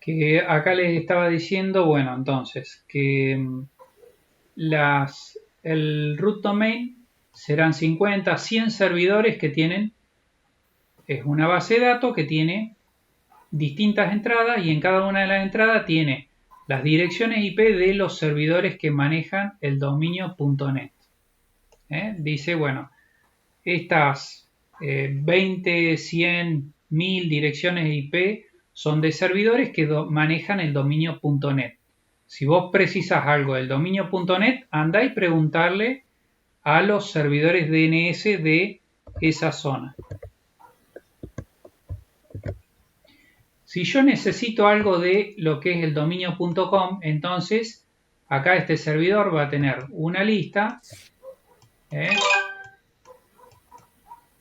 Que acá les estaba diciendo, bueno, entonces, que el root domain serán 50, 100 servidores que tienen, es una base de datos que tiene distintas entradas y en cada una de las entradas tiene las direcciones IP de los servidores que manejan el dominio .net. Dice, bueno, estas 20, 100, 1000 direcciones IP son de servidores que manejan el dominio .net. Si vos precisas algo del dominio .net, andá y preguntarle a los servidores DNS de esa zona. Si yo necesito algo de lo que es el dominio.com, entonces acá este servidor va a tener una lista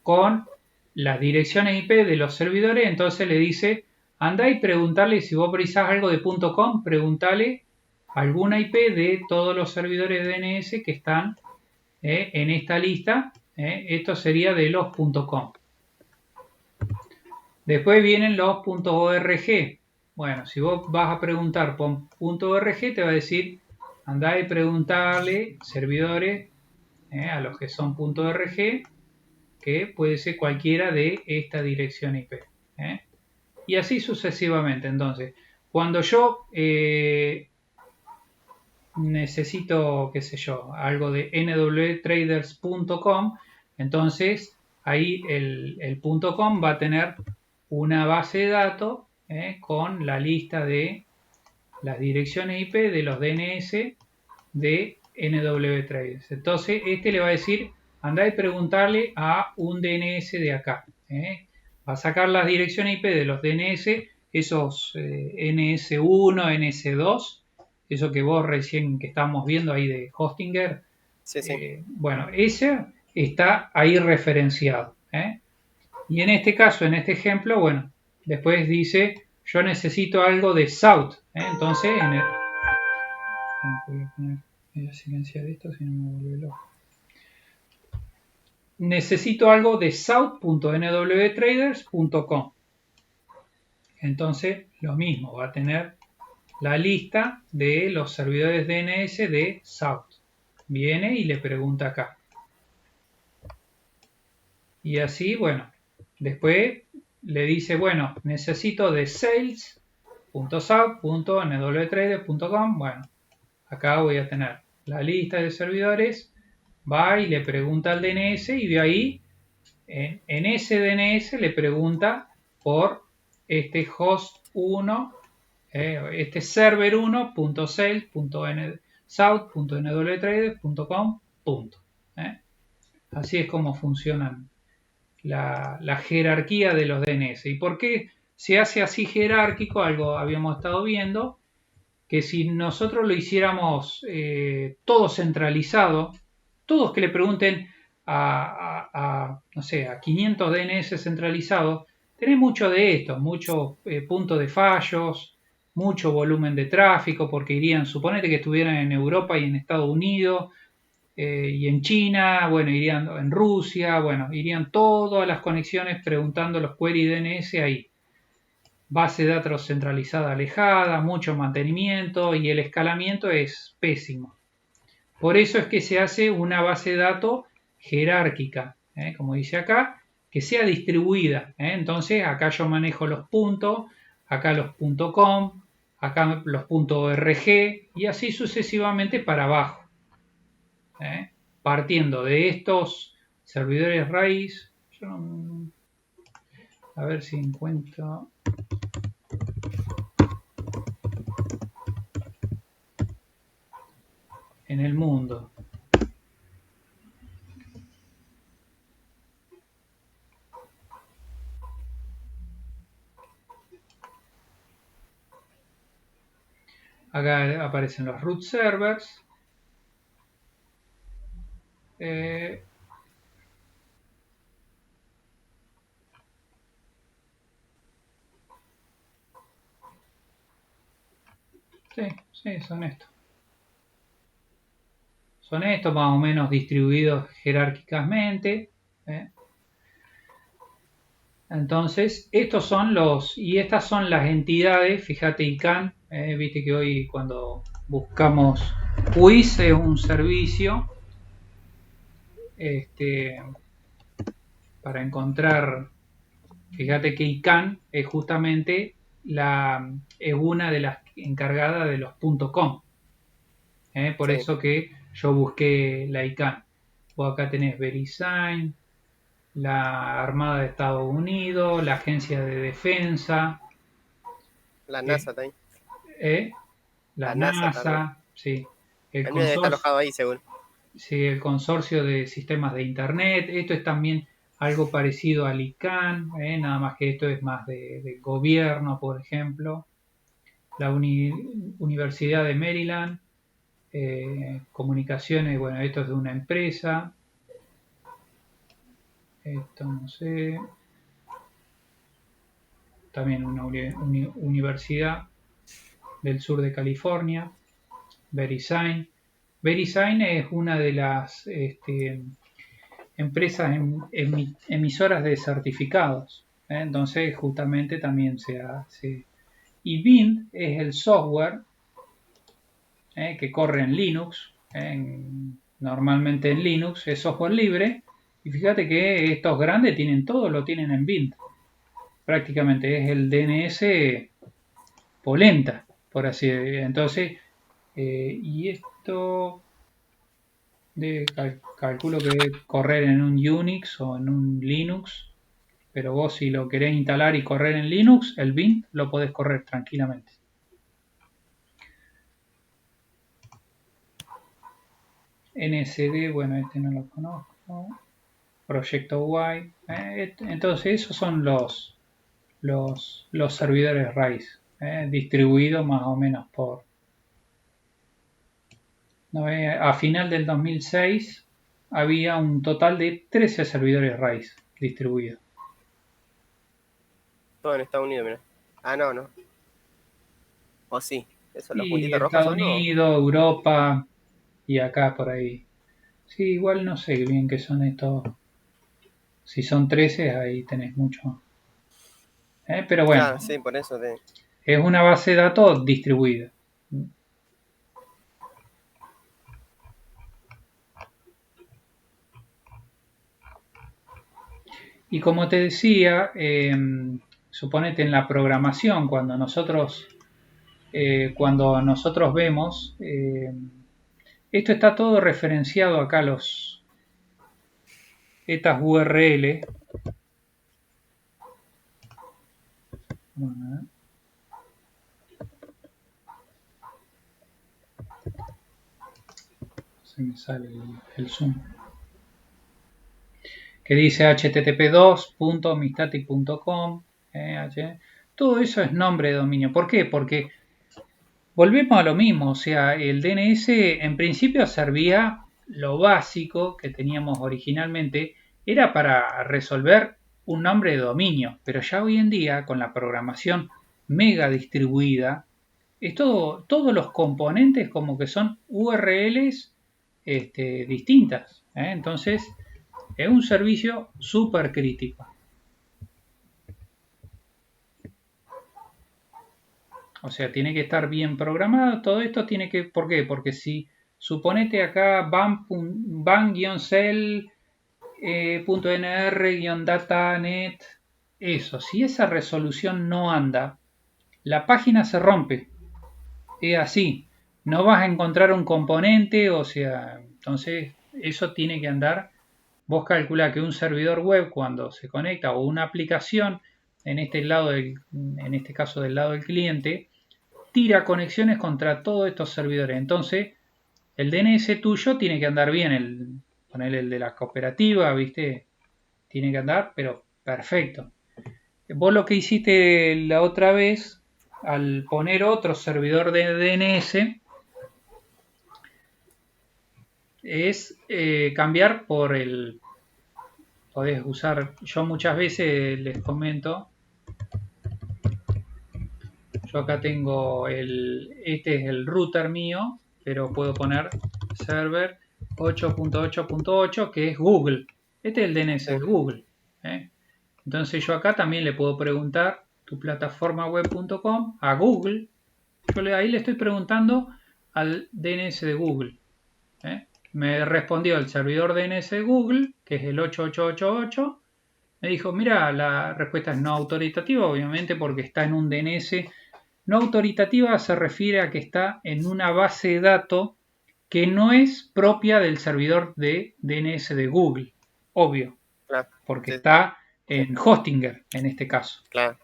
con las direcciones IP de los servidores. Entonces le dice, anda y preguntarle, si vos precisás algo de .com, preguntale alguna IP de todos los servidores DNS que están en esta lista. Esto sería de los .com. Después vienen los .org. Bueno, si vos vas a preguntar por .org, te va a decir, andá y preguntarle servidores a los que son .org, que puede ser cualquiera de esta dirección IP. Y así sucesivamente. Entonces, cuando yo necesito, qué sé yo, algo de nwtraders.com, entonces ahí el .com va a tener una base de datos con la lista de las direcciones IP de los DNS de nwtraders. Entonces este le va a decir, andá y preguntarle a un DNS de acá. Va a sacar las direcciones IP de los DNS, esos NS1, NS2, eso que vos recién que estábamos viendo ahí de Hostinger. Sí, sí. Bueno, ese está ahí referenciado. Y en este caso, en este ejemplo, bueno, después dice, yo necesito algo de South. Entonces, voy a silenciar esto si no me vuelve loco. Necesito algo de south.nwtraders.com. Entonces, lo mismo, va a tener la lista de los servidores DNS de South. Viene y le pregunta acá. Y así, bueno, después le dice, bueno, necesito de sales.south.nwtraders.com. Bueno, acá voy a tener la lista de servidores. Va y le pregunta al DNS y de ahí, en ese DNS le pregunta por este host 1, este server 1.sales.south.nwtraders.com. Así es como funcionan la jerarquía de los DNS. ¿Y por qué se hace así jerárquico? Algo habíamos estado viendo, que si nosotros lo hiciéramos todo centralizado, todos que le pregunten no sé, a 500 DNS centralizados, tenés mucho de esto, mucho punto de fallos, mucho volumen de tráfico, porque irían, suponete que estuvieran en Europa y en Estados Unidos, y en China, bueno, irían en Rusia, bueno, irían todas las conexiones preguntando los query DNS ahí. Base de datos centralizada alejada, mucho mantenimiento y el escalamiento es pésimo. Por eso es que se hace una base de datos jerárquica, como dice acá, que sea distribuida. Entonces acá yo manejo los puntos, acá los .com, acá los .org y así sucesivamente para abajo. Partiendo de estos servidores raíz, a ver si encuentro en el mundo. Acá aparecen los root servers. Sí, son estos. Son estos más o menos distribuidos jerárquicamente. Entonces, estas son las entidades, fíjate ICANN, viste que hoy cuando buscamos WIS es un servicio para encontrar, fíjate que ICANN es justamente es una de las encargadas de los .com, por Sí. eso que yo busqué la ICANN. Vos acá tenés VeriSign, la Armada de Estados Unidos, la Agencia de Defensa, La eh, NASA también. eh, la La NASA también. NASA, sí, el El mío debe estar consorcio, alojado ahí, seguro. sí, el consorcio de sistemas de Internet. Esto es también algo parecido al ICANN, nada más que esto es más de gobierno, por ejemplo. La Universidad de Maryland, comunicaciones, bueno, esto es de una empresa. Esto no sé. También una universidad del sur de California. VeriSign. VeriSign es una de las empresas emisoras de certificados. Entonces, justamente también se hace. Y Vint es el software que corre en Linux. Normalmente en Linux es software libre. Y fíjate que estos grandes tienen todo, lo tienen en Vint. Prácticamente es el DNS polenta, por así decirlo. Entonces, y esto calculo que debe correr en un Unix o en un Linux, pero vos si lo querés instalar y correr en Linux, el Mint lo podés correr tranquilamente. NSD, bueno, este no lo conozco. Proyecto Y. Entonces esos son los servidores RAID, distribuidos más o menos por... No, a final del 2006 había un total de 13 servidores RAID distribuidos. Todo en Estados Unidos, mira. Ah, no, no. O sí. Eso, los Y puntitos rojos Estados son, ¿no? Unidos, Europa y acá por ahí. Sí, igual no sé bien qué son estos. Si son 13, ahí tenés mucho. Pero bueno, Claro, sí, por eso te... es una base de datos distribuida. Y como te decía, suponete en la programación, cuando nosotros vemos, esto está todo referenciado acá, estas URL. Bueno, se me sale el zoom. Que dice http://mistatic.com. Todo eso es nombre de dominio. ¿Por qué? Porque volvemos a lo mismo. O sea, el DNS en principio servía lo básico que teníamos originalmente, era para resolver un nombre de dominio. Pero ya hoy en día, con la programación mega distribuida, es todos los componentes como que son URLs distintas. Entonces, es un servicio súper crítico. O sea, tiene que estar bien programado. Todo esto tiene que... ¿Por qué? Porque si suponete acá ban-cell.nr-datanet, eso, si esa resolución no anda, la página se rompe. Es así. No vas a encontrar un componente, o sea, entonces eso tiene que andar. Vos calculá que un servidor web cuando se conecta o una aplicación, en este caso del lado del cliente, tira conexiones contra todos estos servidores. Entonces, el DNS tuyo tiene que andar bien, poner el de la cooperativa, ¿viste? Tiene que andar, pero perfecto. Vos lo que hiciste la otra vez, al poner otro servidor de DNS, es cambiar por el... Podés usar, yo muchas veces les comento, yo acá tengo este es el router mío, pero puedo poner server 8.8.8 que es Google. Este es el DNS Sí. de Google. ¿eh? Entonces yo acá también le puedo preguntar tuplataformaweb.com a Google. Ahí le estoy preguntando al DNS de Google. Me respondió el servidor DNS de Google, que es el 8888. Me dijo, mira, la respuesta es no autoritativa, obviamente porque está en un DNS. No autoritativa se refiere a que está en una base de datos que no es propia del servidor de DNS de Google, obvio, Claro. porque Sí, está sí, en Hostinger en este caso. claro.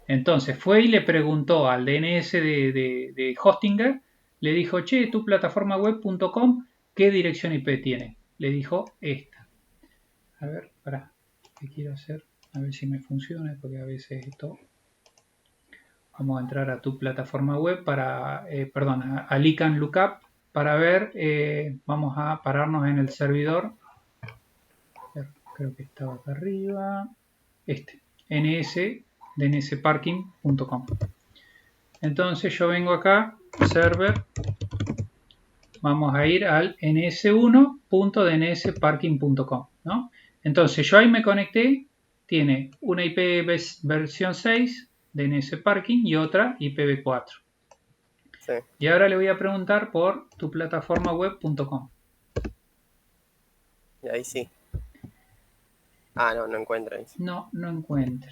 Entonces fue y le preguntó al DNS de Hostinger, le dijo, che, tu plataformaweb.com, ¿qué dirección IP tiene? Le dijo esta. A ver, pará, ¿qué quiero hacer? A ver si me funciona, porque a veces esto... Vamos a entrar a tu plataforma web para, perdón, a Lican Lookup para ver, vamos a pararnos en el servidor. Creo que estaba acá arriba. nsparking.com. Entonces yo vengo acá, server, vamos a ir al ns1.dnsparking.com, ¿no? Entonces yo ahí me conecté, tiene una IP versión 6 DNS Parking y otra IPv4. Sí. Y ahora le voy a preguntar por tuplataformaweb.com. Y ahí sí. Ah, no encuentra. No, no encuentra.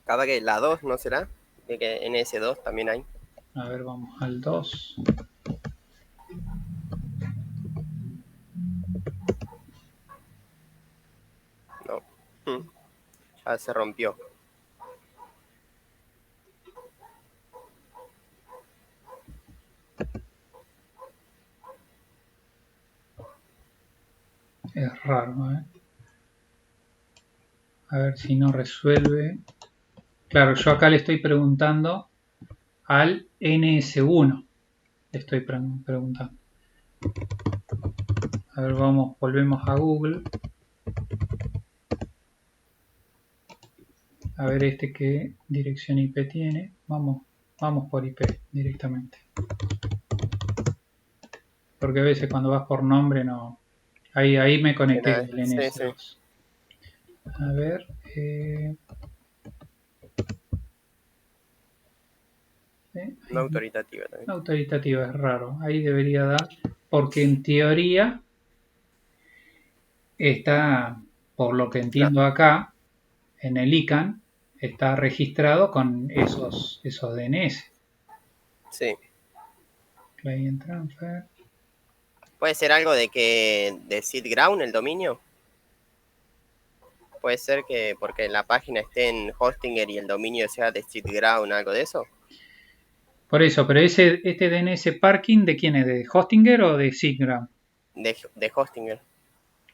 Capaz que la 2, ¿no será? De que en ese 2 también hay. A ver, vamos al 2. No. Ya se rompió. Es raro, ¿eh? A ver si no resuelve. Claro, yo acá le estoy preguntando al NS1. Le estoy preguntando. A ver, vamos, volvemos a Google. A ver qué dirección IP tiene. Vamos por IP directamente. Porque a veces cuando vas por nombre no... Ahí me conecté al NS2. Sí, sí. A ver... No autoritativa también. Autoritativa es raro. Ahí debería dar, porque en teoría está, por lo que entiendo acá, en el ICANN, está registrado con esos DNS. Sí. Client Transfer. ¿Puede ser algo de que de SiteGround el dominio? Puede ser que porque la página esté en Hostinger y el dominio sea de SiteGround, algo de eso. Por eso, pero este DNS Parking, ¿de quién es? ¿De Hostinger o de SiteGround? De Hostinger.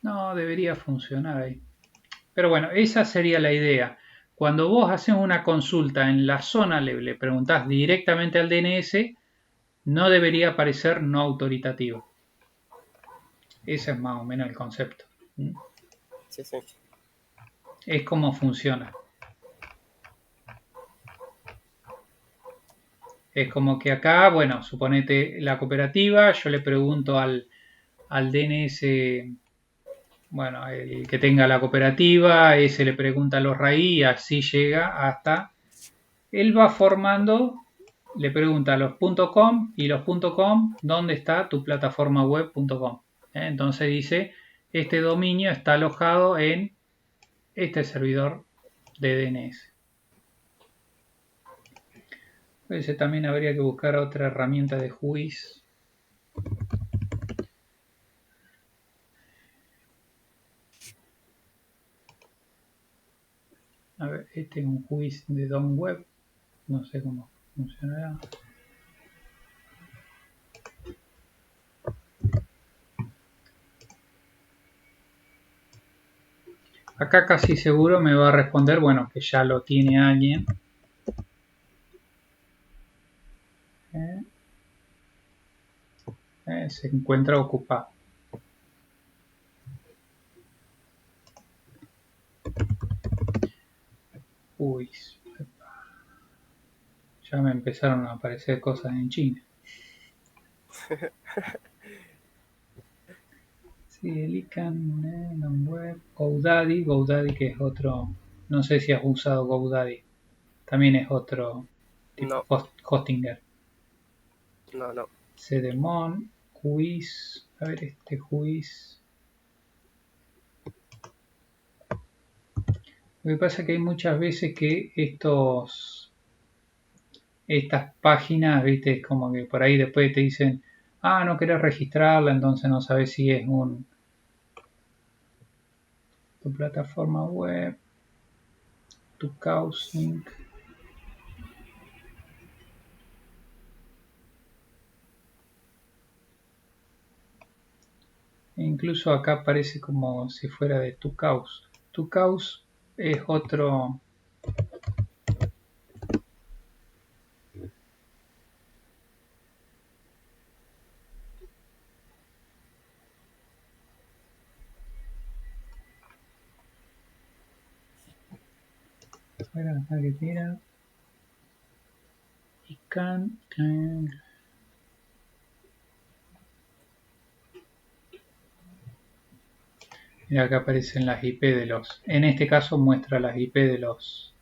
No, debería funcionar ahí. Pero bueno, esa sería la idea. Cuando vos haces una consulta en la zona, le preguntás directamente al DNS, no debería aparecer no autoritativo. Ese es más o menos el concepto. Sí, sí. Es como funciona. Es como que acá, bueno, suponete la cooperativa, yo le pregunto al DNS, bueno, el que tenga la cooperativa, ese le pregunta a los raíz y así llega hasta... Él va formando, le pregunta a los .com y los .com, ¿dónde está tu plataforma web.com? Entonces dice, este dominio está alojado en este servidor de DNS. Ese también habría que buscar otra herramienta de juiz. A ver, este es un juiz de DOM Web. No sé cómo funcionará. Acá casi seguro me va a responder, bueno, que ya lo tiene alguien. Se encuentra ocupado. Uy, ya me empezaron a aparecer cosas en China. Sí, el ICANN, web, GoDaddy que es otro, no sé si has usado GoDaddy, también es otro tipo No, hostinger. no. Cdemon, Whois, a ver este Whois. Lo que pasa es que hay muchas veces que estas páginas, viste, es como que por ahí después te dicen, no querés registrarla, entonces no sabes si es tu plataforma web, tu causing. E incluso acá parece como si fuera de tu caus. Tu caus es otro. Fuera acá que tira. Y can. Mira, acá aparecen las IP de los. En este caso muestra las IP de los.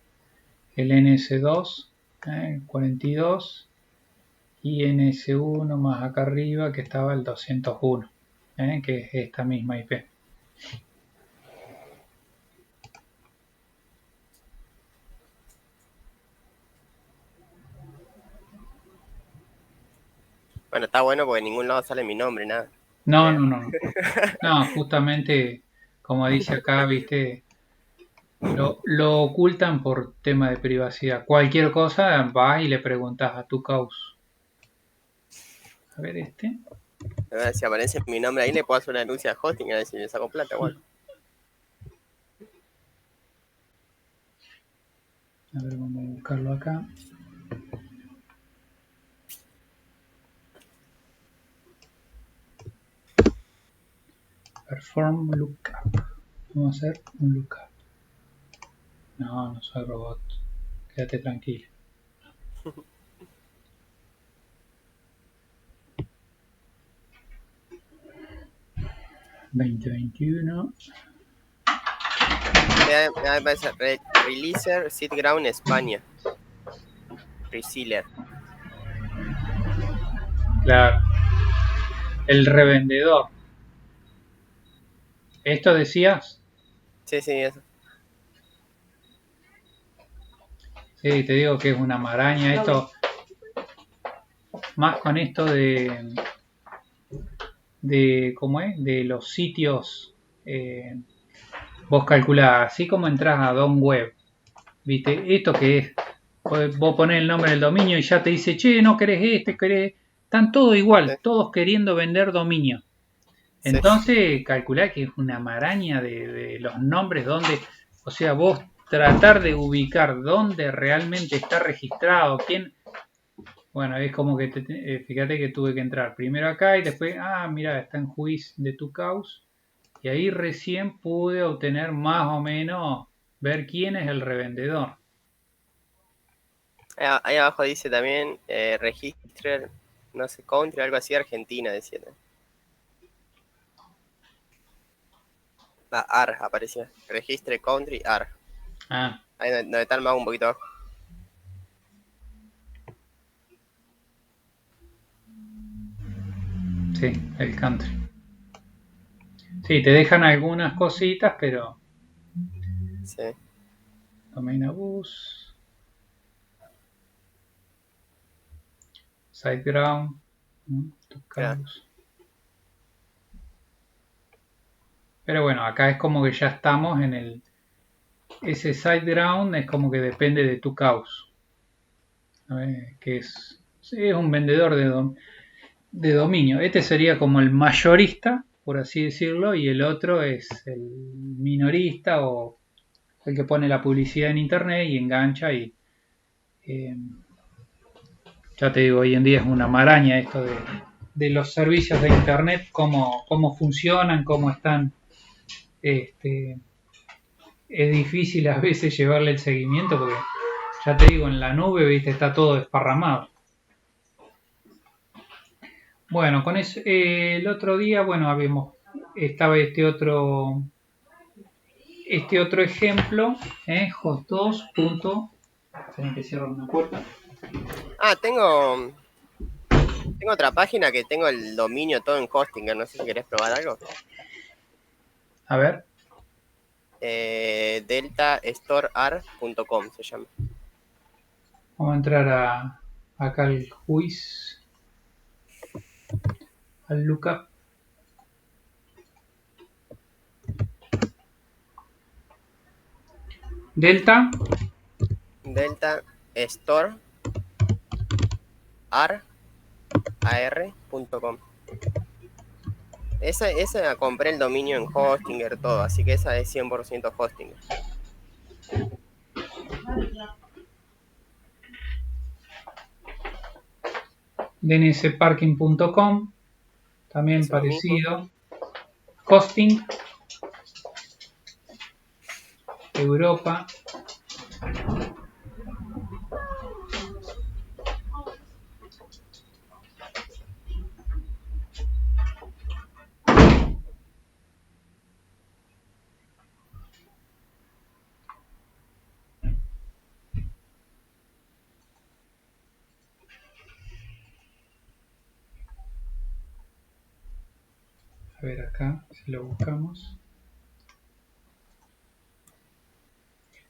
El NS2, 42 y NS1 más acá arriba que estaba el 201, que es esta misma IP. Bueno, está bueno porque en ningún lado sale mi nombre, nada. No, no, justamente como dice acá, viste, lo ocultan por tema de privacidad. Cualquier cosa vas y le preguntas a tu caus. A ver este. A ver si aparece mi nombre ahí, le puedo hacer una denuncia a hosting a ver si le saco plata o algo. A ver, vamos a buscarlo acá. Perform lookup. Vamos a hacer un lookup. No soy robot. Quédate tranquilo. 2021. Me parece Releaser, SiteGround España. Reseller. Claro. El revendedor. ¿Esto decías? Sí, eso. Sí, te digo que es una maraña. Esto, más con esto ¿cómo es? De los sitios. Vos calculás, así como entras a Don Web, ¿viste? Esto que es, vos ponés el nombre del dominio y ya te dice, che, no querés querés. Están todos igual, Sí. todos queriendo vender dominio. Sí. Entonces, calculá que es una maraña de los nombres donde, o sea, vos tratar de ubicar dónde realmente está registrado, quién. Bueno, es como que, fíjate que tuve que entrar primero acá y después, mira, está en juicio de tu caus. Y ahí recién pude obtener más o menos, ver quién es el revendedor. Ahí abajo dice también Register, no sé, Country, algo así, Argentina, decía. AR aparecía. Registre Country AR. Ahí donde está el mouse un poquito abajo. Sí, el country. Sí, te dejan algunas cositas, pero... Sí. Domain abuse. SiteGround. Pero bueno, acá es como que ya estamos en el... Ese SiteGround es como que depende de tu caus. Que es un vendedor de dominio. Este sería como el mayorista, por así decirlo, y el otro es el minorista o el que pone la publicidad en internet y engancha y ya te digo, hoy en día es una maraña esto de los servicios de internet, cómo funcionan, cómo están. Es difícil a veces llevarle el seguimiento porque ya te digo, en la nube, viste, está todo desparramado. Bueno, con eso, el otro día, bueno, estaba este otro ejemplo, host2. Tienen que cerrar una puerta. Ah, tengo otra página que tengo el dominio todo en Hostinger. No sé si querés probar algo. A ver. DeltaStoreR.com se llama. Vamos a entrar acá al quiz, al lookup. Delta. Delta Store ar.com. Esa compré el dominio en Hostinger, todo, así que esa es 100% Hostinger. dnsparking.com, también Eso lo mismo. parecido. Hosting, Europa. A ver acá, si lo buscamos.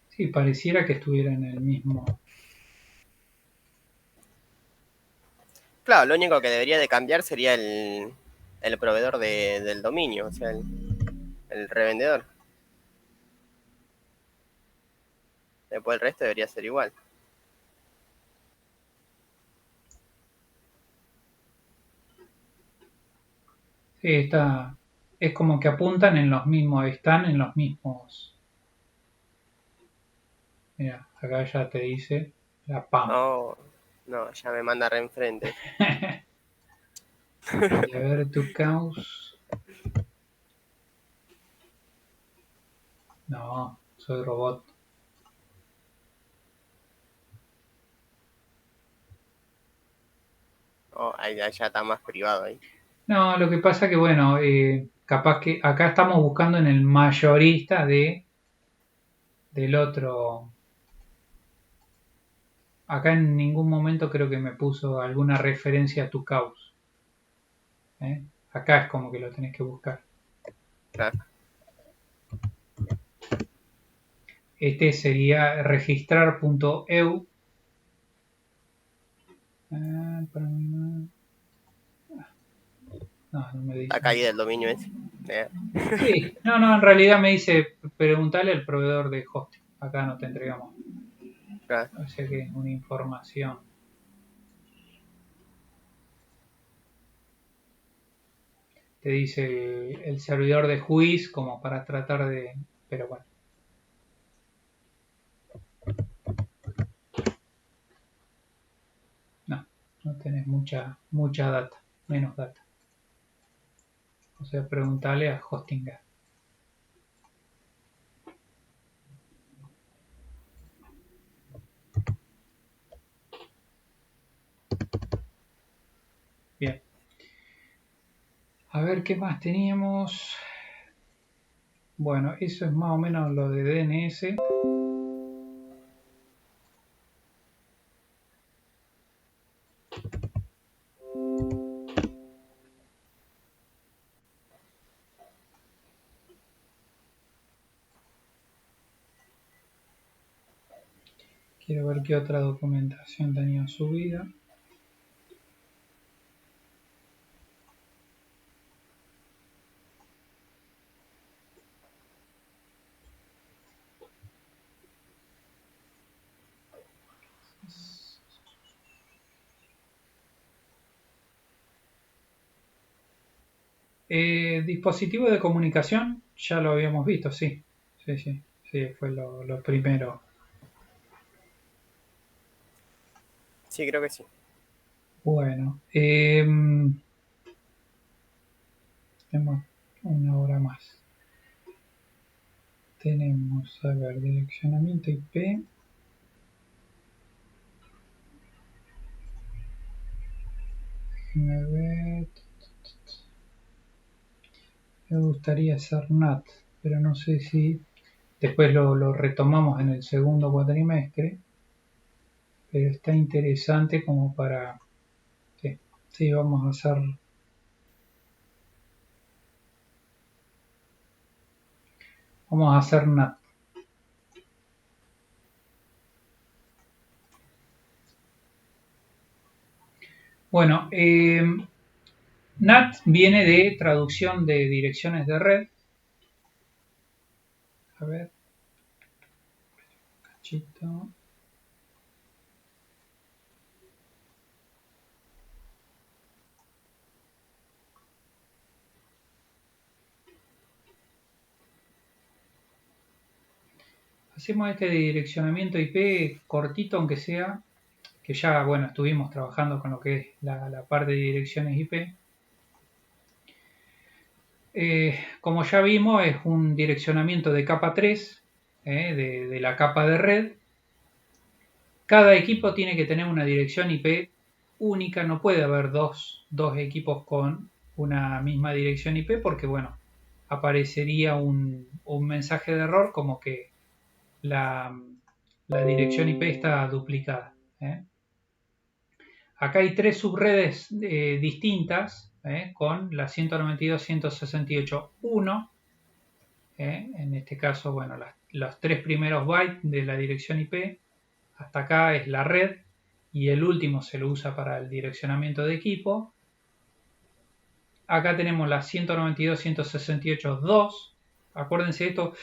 Sí, pareciera que estuviera en el mismo. Claro, lo único que debería de cambiar sería el proveedor del dominio, o sea, el revendedor. Después el resto debería ser igual. Sí, es como que apuntan en los mismos, están en los mismos. Mira, acá ya te dice la PAM. Oh, no, ya me manda re enfrente. Y a ver tu caos. No, soy robot. Oh, ahí ya está más privado ahí. No, lo que pasa que, bueno, capaz que acá estamos buscando en el mayorista del otro. Acá en ningún momento creo que me puso alguna referencia a tu caos. ¿Eh? Acá es como que lo tenés que buscar. Claro. Este sería registrar.eu. No, no me dice. Está caída el dominio ese. Sí, no, en realidad me dice preguntarle al proveedor de hosting. Acá no te entregamos. Claro. O sea que es una información. Te dice el servidor de Juiz como para tratar de. Pero bueno. No tenés mucha data. Menos data. O sea, preguntarle a Hostinger. Bien. A ver qué más teníamos. Bueno, eso es más o menos lo de DNS. Quiero ver qué otra documentación tenía subida. Dispositivo de comunicación, ya lo habíamos visto, sí. Sí, fue lo primero. Sí, creo que sí. Bueno, tenemos una hora más. Tenemos, a ver, direccionamiento IP. Déjenme ver. Me gustaría hacer NAT, pero no sé si después lo retomamos en el segundo cuatrimestre, pero está interesante como para... Sí, sí, vamos a hacer... Vamos a hacer NAT. Bueno, NAT viene de traducción de direcciones de red. A ver, cachito. Hacemos este direccionamiento IP cortito, aunque sea, que ya, bueno, estuvimos trabajando con lo que es la parte de direcciones IP. Como ya vimos, es un direccionamiento de capa 3, de la capa de red. Cada equipo tiene que tener una dirección IP única, no puede haber dos equipos con una misma dirección IP porque, bueno, aparecería un mensaje de error como que la dirección IP está duplicada. Acá hay tres subredes distintas con la 192.168.1. En este caso, bueno, los tres primeros bytes de la dirección IP, hasta acá es la red y el último se lo usa para el direccionamiento de equipo. Acá tenemos la 192.168.2. Acuérdense esto,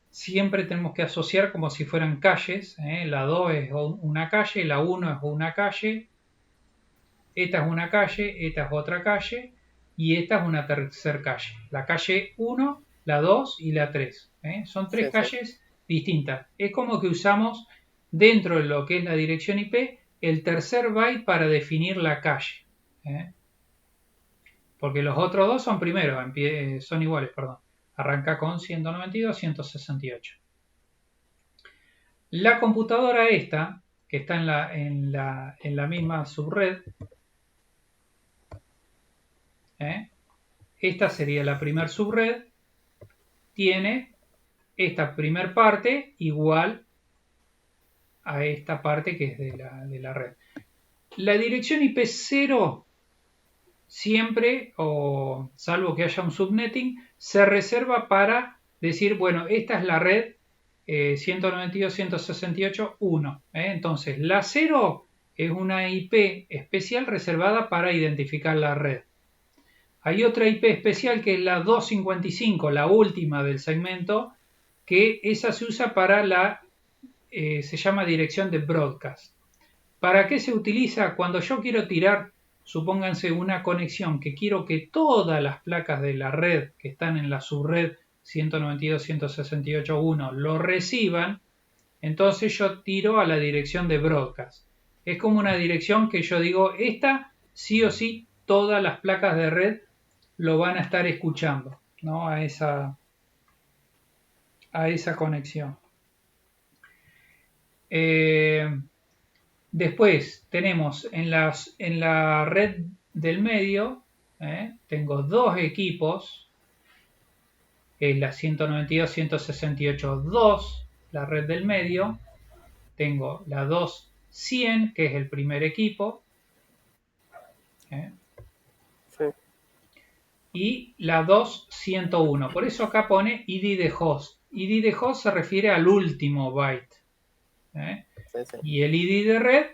siempre tenemos que asociar como si fueran calles. La 2 es una calle, la 1 es una calle, esta es una calle, esta es otra calle y esta es una tercera calle. La calle 1, la 2 y la 3. Son tres Sí, sí. calles distintas. Es como que usamos dentro de lo que es la dirección IP el tercer byte para definir la calle. Porque los otros dos son primero, son iguales, perdón. Arranca con 192.168. La computadora esta, que está en la misma subred, esta sería la primer subred, tiene esta primer parte igual a esta parte que es de la red. La dirección IP0 siempre, o salvo que haya un subnetting, se reserva para decir, bueno, esta es la red 192.168.1. Entonces, la 0 es una IP especial reservada para identificar la red. Hay otra IP especial que es la 255, la última del segmento, que esa se usa para se llama dirección de broadcast. ¿Para qué se utiliza? Cuando yo quiero tirar, supónganse una conexión que quiero que todas las placas de la red que están en la subred 192.168.1 lo reciban, entonces yo tiro a la dirección de broadcast. Es como una dirección que yo digo, esta sí o sí todas las placas de red lo van a estar escuchando, ¿no? A esa conexión. Después tenemos en la red del medio, tengo dos equipos, que es la 192.168.2, la red del medio. Tengo la 2.100, que es el primer equipo. Sí. Y la 2.101. Por eso acá pone ID de host. ID de host se refiere al último byte. Sí, sí. Y el ID de red,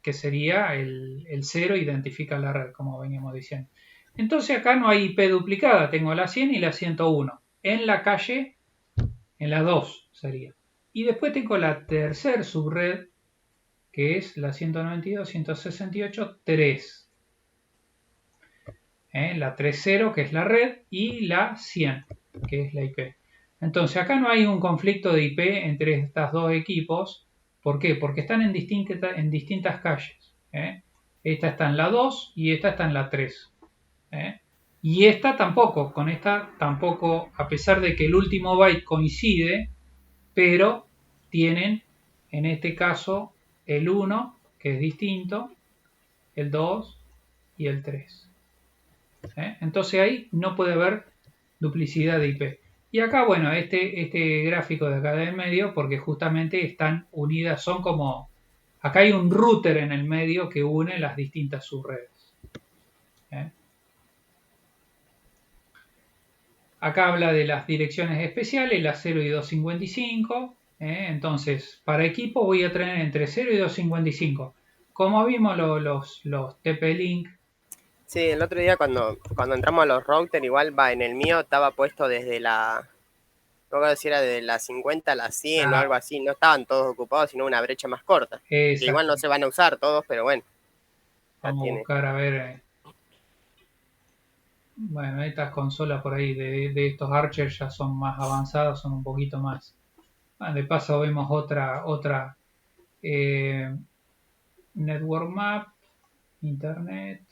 que sería el 0, identifica la red, como veníamos diciendo. Entonces acá no hay IP duplicada, tengo la 100 y la 101. En la calle, en la 2 sería. Y después tengo la tercer subred, que es la 192.168.3. La 3.0, que es la red, y la 100, que es la IP. Entonces acá no hay un conflicto de IP entre estos dos equipos. ¿Por qué? Porque están en distintas calles. Esta está en la 2 y esta está en la 3. Y esta tampoco, con esta tampoco, a pesar de que el último byte coincide, pero tienen en este caso el 1, que es distinto, el 2 y el 3. Entonces ahí no puede haber duplicidad de IP. Y acá, bueno, este gráfico de acá del medio, porque justamente están unidas, son como, acá hay un router en el medio que une las distintas subredes. ¿Eh? Acá habla de las direcciones especiales, las 0 y 255. Entonces, para equipo voy a tener entre 0 y 255. Como vimos los TP-Link. Sí, el otro día cuando entramos a los routers, igual va, en el mío estaba puesto desde no recuerdo si era de la 50 a la 100 o algo Ah, así, no estaban todos ocupados, sino una brecha más corta. Que igual no exacto. se van a usar todos, pero bueno, ya Vamos a tiene. buscar a ver. Bueno, estas consolas por ahí de estos Archer ya son más avanzadas, son un poquito más. De paso vemos otra eh, Network Map, Internet.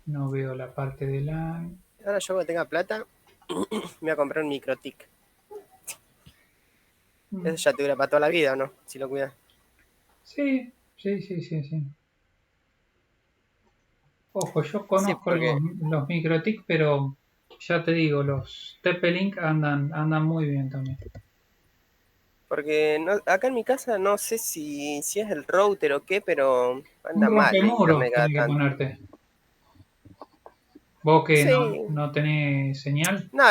No veo la parte de la... Ahora yo cuando tenga plata, me voy a comprar un microtic. Eso ya te dura para toda la vida, ¿o no? Si lo cuidas. Sí, sí, sí, sí, sí. Ojo, yo Sí, conozco porque, los MikroTik, pero ya te digo, los TP-Link andan muy bien también. porque no, acá en mi casa no sé si es el router o qué, pero Un anda mal el rompemuros internet cada tiene que tanto. ponerte. Vos que Sí, no tenés señal. no,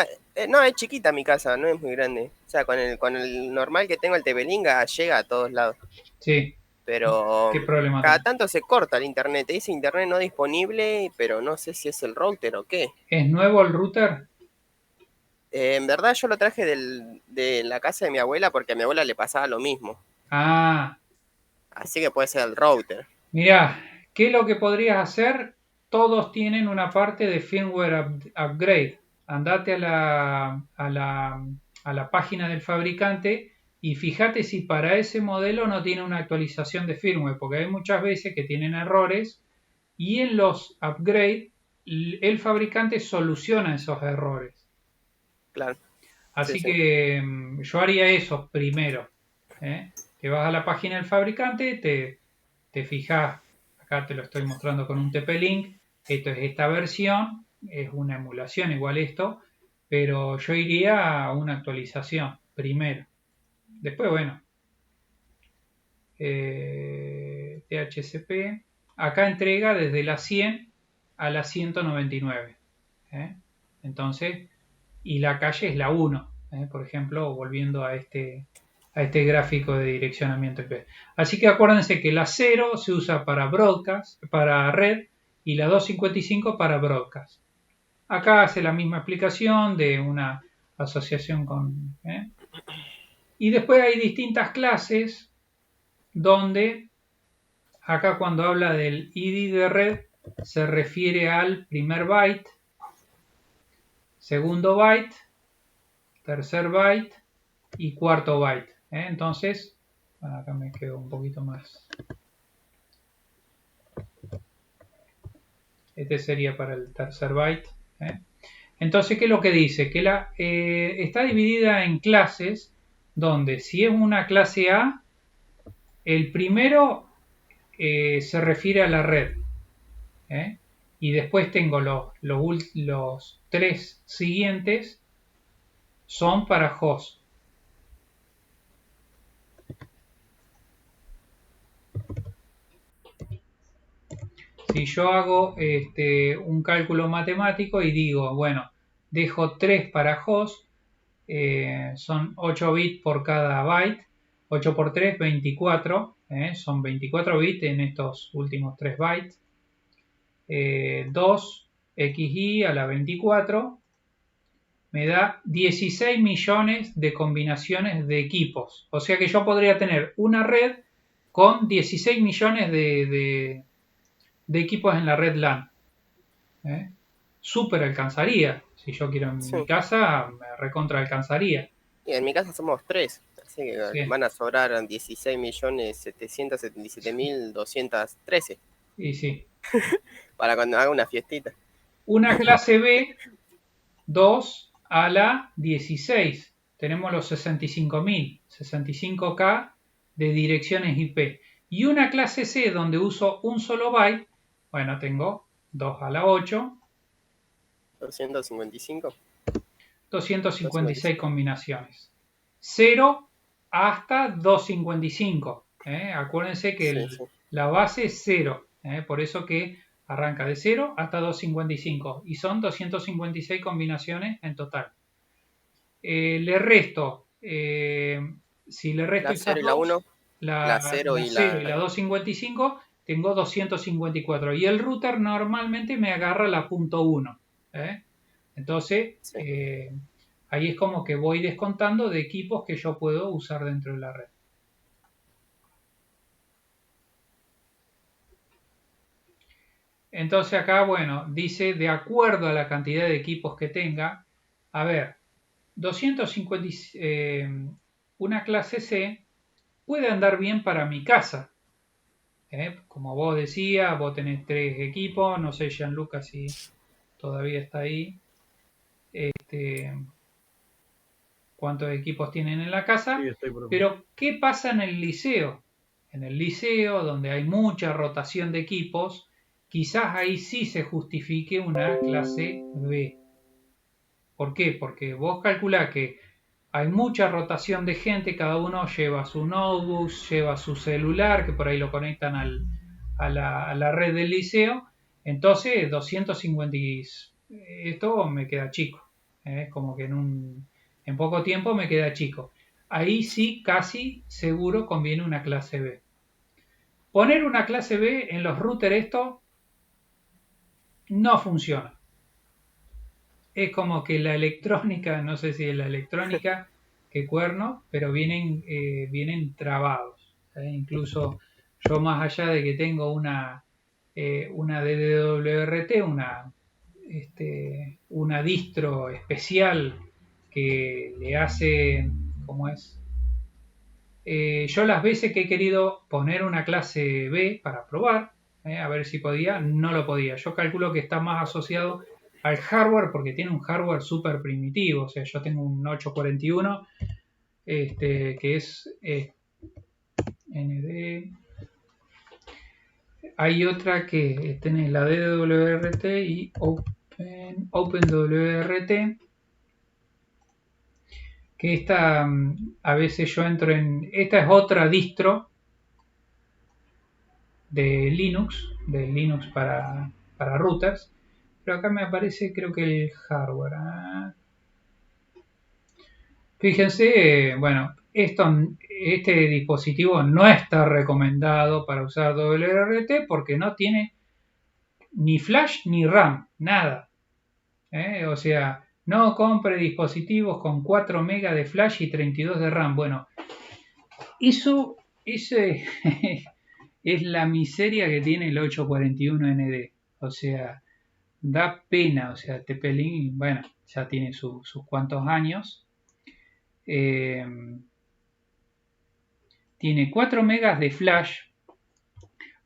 no, es chiquita mi casa, no es muy grande. O sea, con el normal que tengo, el Tebelinga, llega a todos lados. Sí, Pero ¿qué problema cada tenés? tanto se corta el internet. Te dice internet no disponible, pero no sé si es el router o qué. ¿Es nuevo el router? En verdad yo lo traje de la casa de mi abuela porque a mi abuela le pasaba lo mismo. Ah, Así que puede ser el router. mirá, ¿qué es lo que podrías hacer? Todos tienen una parte de firmware upgrade. Andate a la página del fabricante y fíjate si para ese modelo no tiene una actualización de firmware, porque hay muchas veces que tienen errores y en los upgrade el fabricante soluciona esos errores. Claro, sí, Así sí. que yo haría eso primero. ¿Eh? Te vas a la página del fabricante, te fijas, acá te lo estoy mostrando con un TP-Link, esto es esta versión, es una emulación igual esto, pero yo iría a una actualización primero. Después, bueno, DHCP, acá entrega desde la 100 a la 199. ¿Eh? Entonces, y la calle es la 1, por ejemplo, volviendo a este gráfico de direccionamiento IP. Así que acuérdense que la 0 se usa para broadcast, para red, y la 255 para broadcast. Acá hace la misma explicación de una asociación con... Y después hay distintas clases donde acá cuando habla del ID de red se refiere al primer byte, segundo byte, tercer byte y cuarto byte. Entonces, bueno, acá me quedo un poquito más. Este sería para el tercer byte. Entonces, ¿qué es lo que dice? Que está dividida en clases donde si es una clase A, el primero se refiere a la red. ¿Eh? Y después tengo los tres siguientes son para host. Si yo hago un cálculo matemático y digo, bueno, dejo 3 para host, son 8 bits por cada byte, 8 por 3, 24, son 24 bits en estos últimos 3 bytes, 2 xy a la 24 me da 16 millones de combinaciones de equipos. O sea que yo podría tener una red con 16 millones de equipos en la red LAN. Súper alcanzaría. Si yo quiero en mi Sí. casa, me recontra alcanzaría. Y en mi casa somos tres. Así que Sí. van a sobrar 16.777.213 Y sí. para cuando haga una fiestita. Una clase B, 2 a la 16. Tenemos los 65.000, 65K de direcciones IP. Y una clase C donde uso un solo byte, bueno, tengo 2 a la 8. 255. 256 combinaciones. 0 hasta 255. Acuérdense que Sí, sí. la base es 0. Por eso que arranca de 0 hasta 255. Y son 256 combinaciones en total. Le resto, si le resto La esas 0 y la dos, 1, la la 0 y 0 y la... la 255, tengo 254. Y el router normalmente me agarra la punto 1. Entonces, Sí. ahí es como que voy descontando de equipos que yo puedo usar dentro de la red. Entonces acá, bueno, dice de acuerdo a la cantidad de equipos que tenga. A ver, 250, una clase C puede andar bien para mi casa. Como vos decías, vos tenés 3 equipos, no sé Gianluca si todavía está ahí. Cuántos equipos tienen en la casa, Sí, estoy por acá. pero ¿qué pasa en el liceo? En el liceo, donde hay mucha rotación de equipos, quizás ahí sí se justifique una clase B. ¿Por qué? Porque vos calculás que hay mucha rotación de gente, cada uno lleva su notebook, lleva su celular, que por ahí lo conectan a la red del liceo, entonces 250, esto me queda chico, como que en poco tiempo me queda chico. Ahí sí, casi seguro conviene una clase B. Poner una clase B en los routers esto no funciona. Es como que la electrónica, no sé si es la electrónica que cuerno, pero vienen trabados. Incluso yo más allá de que tengo una DDWRT, una distro especial que le hace, ¿cómo es? Yo las veces que he querido poner una clase B para probar, a ver si podía, no lo podía. Yo calculo que está más asociado al hardware porque tiene un hardware súper primitivo. O sea, yo tengo un 841 que es ND. Hay otra que tiene la DWRT y OpenWRT. Que esta, a veces yo entro en... Esta es otra distro de Linux para routers, pero acá me aparece creo que el hardware. Fíjense, bueno, este dispositivo no está recomendado para usar WRT porque no tiene ni flash ni RAM, nada. O sea, no compre dispositivos con 4 MB de flash y 32 de RAM. Bueno, eso es la miseria que tiene el 841ND. O sea, da pena. O sea, TP-Link, bueno, ya tiene sus cuantos años. Tiene 4 megas de flash.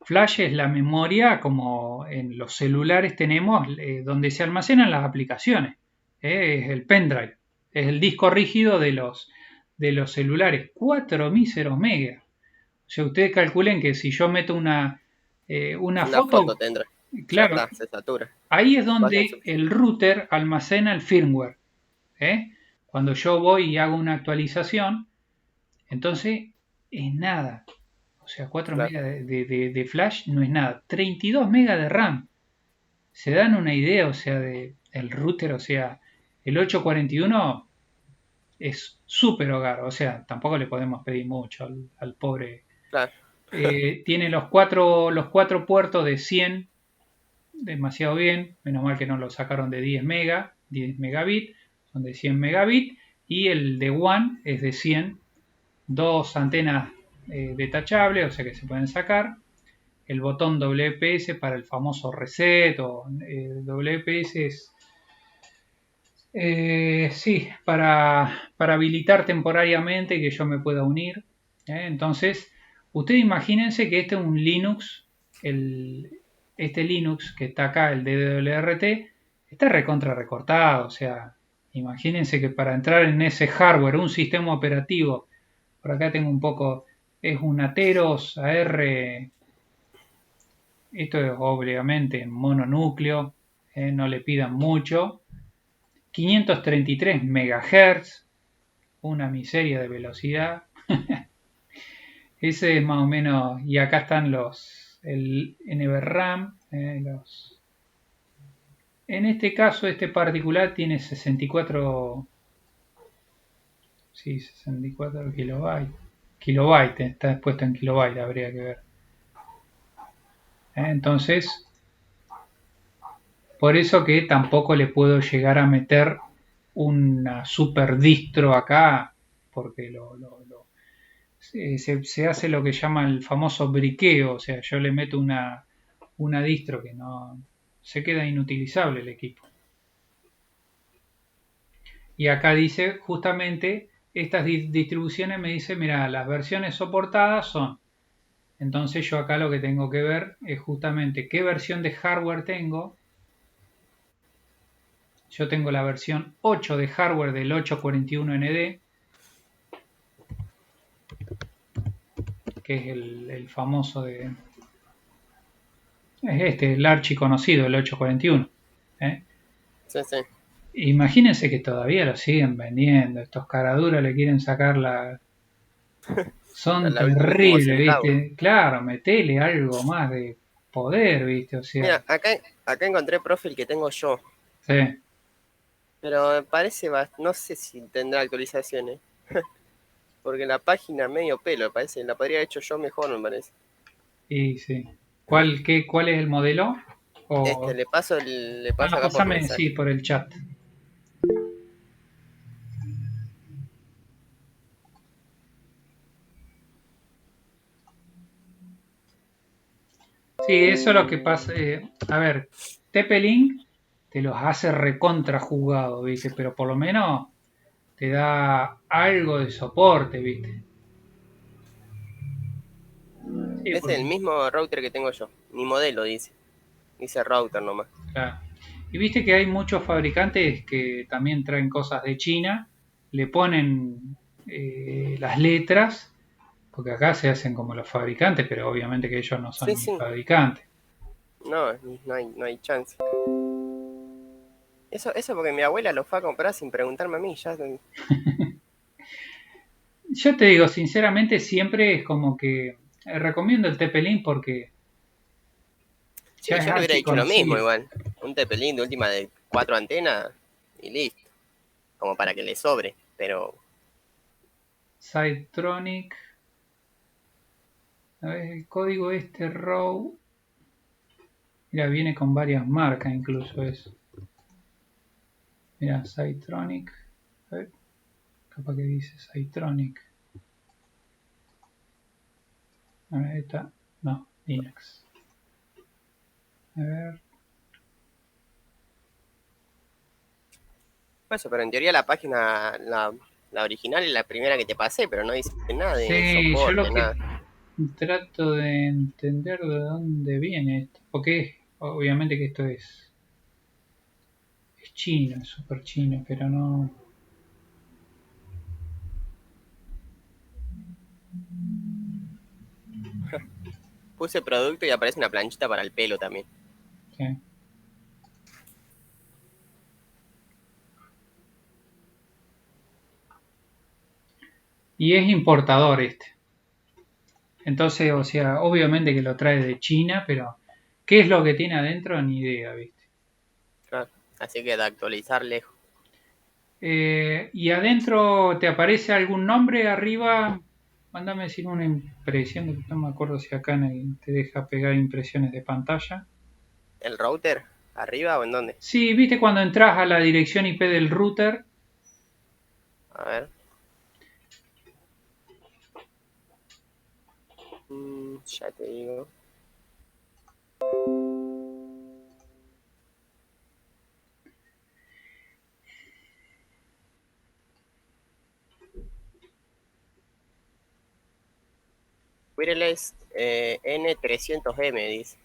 Flash es la memoria como en los celulares tenemos donde se almacenan las aplicaciones. Es el pendrive. Es el disco rígido de los celulares. 4 míseros megas. O sea, ustedes calculen que si yo meto una foto foto, tendrá. Ya claro, está, se satura. ahí es Pasa donde insuficiente. el router almacena el firmware. Cuando yo voy y hago una actualización, entonces es nada. O sea, 4 Claro. megas de flash no es nada. 32 megas de RAM. Se dan una idea, o sea, del router, o sea, el 841 es súper hogar, o sea, tampoco le podemos pedir mucho al pobre. Claro. Tiene los cuatro puertos de 100, demasiado bien, menos mal que no lo sacaron de 10 megabit, son de 100 megabit, y el de One es de 100, dos antenas detachables, o sea que se pueden sacar, el botón WPS para el famoso reset, o WPS es, sí, para habilitar temporariamente que yo me pueda unir. Entonces, ustedes imagínense que este es un Linux, este Linux que está acá, el DWRT, está recontra recortado, o sea, Imagínense que para entrar en ese hardware, un sistema operativo, por acá tengo un poco, es un Atheros AR, esto es obviamente en mononúcleo, no le pidan mucho, 533 MHz, una miseria de velocidad. Ese es más o menos, y acá están el NVRAM, en este caso, este particular tiene 64, sí, 64 kilobytes. Kilobyte, está puesto en kilobyte, habría que ver. Entonces, por eso que tampoco le puedo llegar a meter una super distro acá, porque se hace lo que llama el famoso briqueo, o sea, yo le meto una distro que no se queda inutilizable el equipo. Y acá dice justamente estas distribuciones me dice, mira, las versiones soportadas son. Entonces yo acá lo que tengo que ver es justamente qué versión de hardware tengo. Yo tengo la versión 8 de hardware del 841ND, que es el famoso de... Es el archiconocido, el 841. ¿eh? Sí, sí. Imagínense que todavía lo siguen vendiendo. Estos caraduras le quieren sacar la... Son Último terribles, centavo. ¿viste? Claro, metele algo más de poder, ¿viste? O sea, Mira, acá encontré profil que tengo yo. sí. Pero me parece, no sé si tendrá actualizaciones. Porque la página medio pelo, me parece. La podría haber hecho yo mejor, me parece. Y sí. ¿Cuál es el modelo? O... Le paso acá por Pásame, mensaje. sí, por el chat. Sí, eso es lo que pasa. A ver, TP-Link te los hace recontra jugado, ¿viste? Pero por lo menos te da algo de soporte, ¿viste? Sí, Es el porque, mismo router que tengo yo. Mi modelo dice. Dice router nomás. claro. Y viste que hay muchos fabricantes que también traen cosas de China, le ponen las letras, porque acá se hacen como los fabricantes, pero obviamente que ellos no son Sí, ni sí. fabricantes. No, no hay chance. Eso porque mi abuela lo fue a comprar sin preguntarme a mí. Ya, Yo te digo, sinceramente, siempre es como que recomiendo el TP-Link porque ya sí, es yo le hubiera dicho lo mismo archiconocido. igual. Un Tepelín de última de 4 antenas y listo. Como para que le sobre. Pero Sidetronic, a ver, el código este RAW, mira, viene con varias marcas incluso eso. Mira, Sidetronic, a ver, capaz que dice Sidetronic. A ver, esta, no, Linux. A ver, eso, pero en teoría la página, la original es la primera que te pasé, pero no dice nada de sí, yo lo soporte, que nada. trato de entender de dónde viene esto, porque obviamente que esto es chino, es súper chino, pero no... Puse producto y aparece una planchita para el pelo también. ¿Qué? Y es importador este. Entonces, o sea, obviamente que lo trae de China, pero ¿qué es lo que tiene adentro? Ni idea, ¿viste? Claro. Así que de actualizar lejos. Y adentro te aparece algún nombre arriba. Mándame decir una impresión, no me acuerdo si acá te deja pegar impresiones de pantalla. ¿El router? ¿Arriba o en dónde? Sí, viste cuando entras a la dirección IP del router, A ver. Ya te digo. Wireless N300M dice.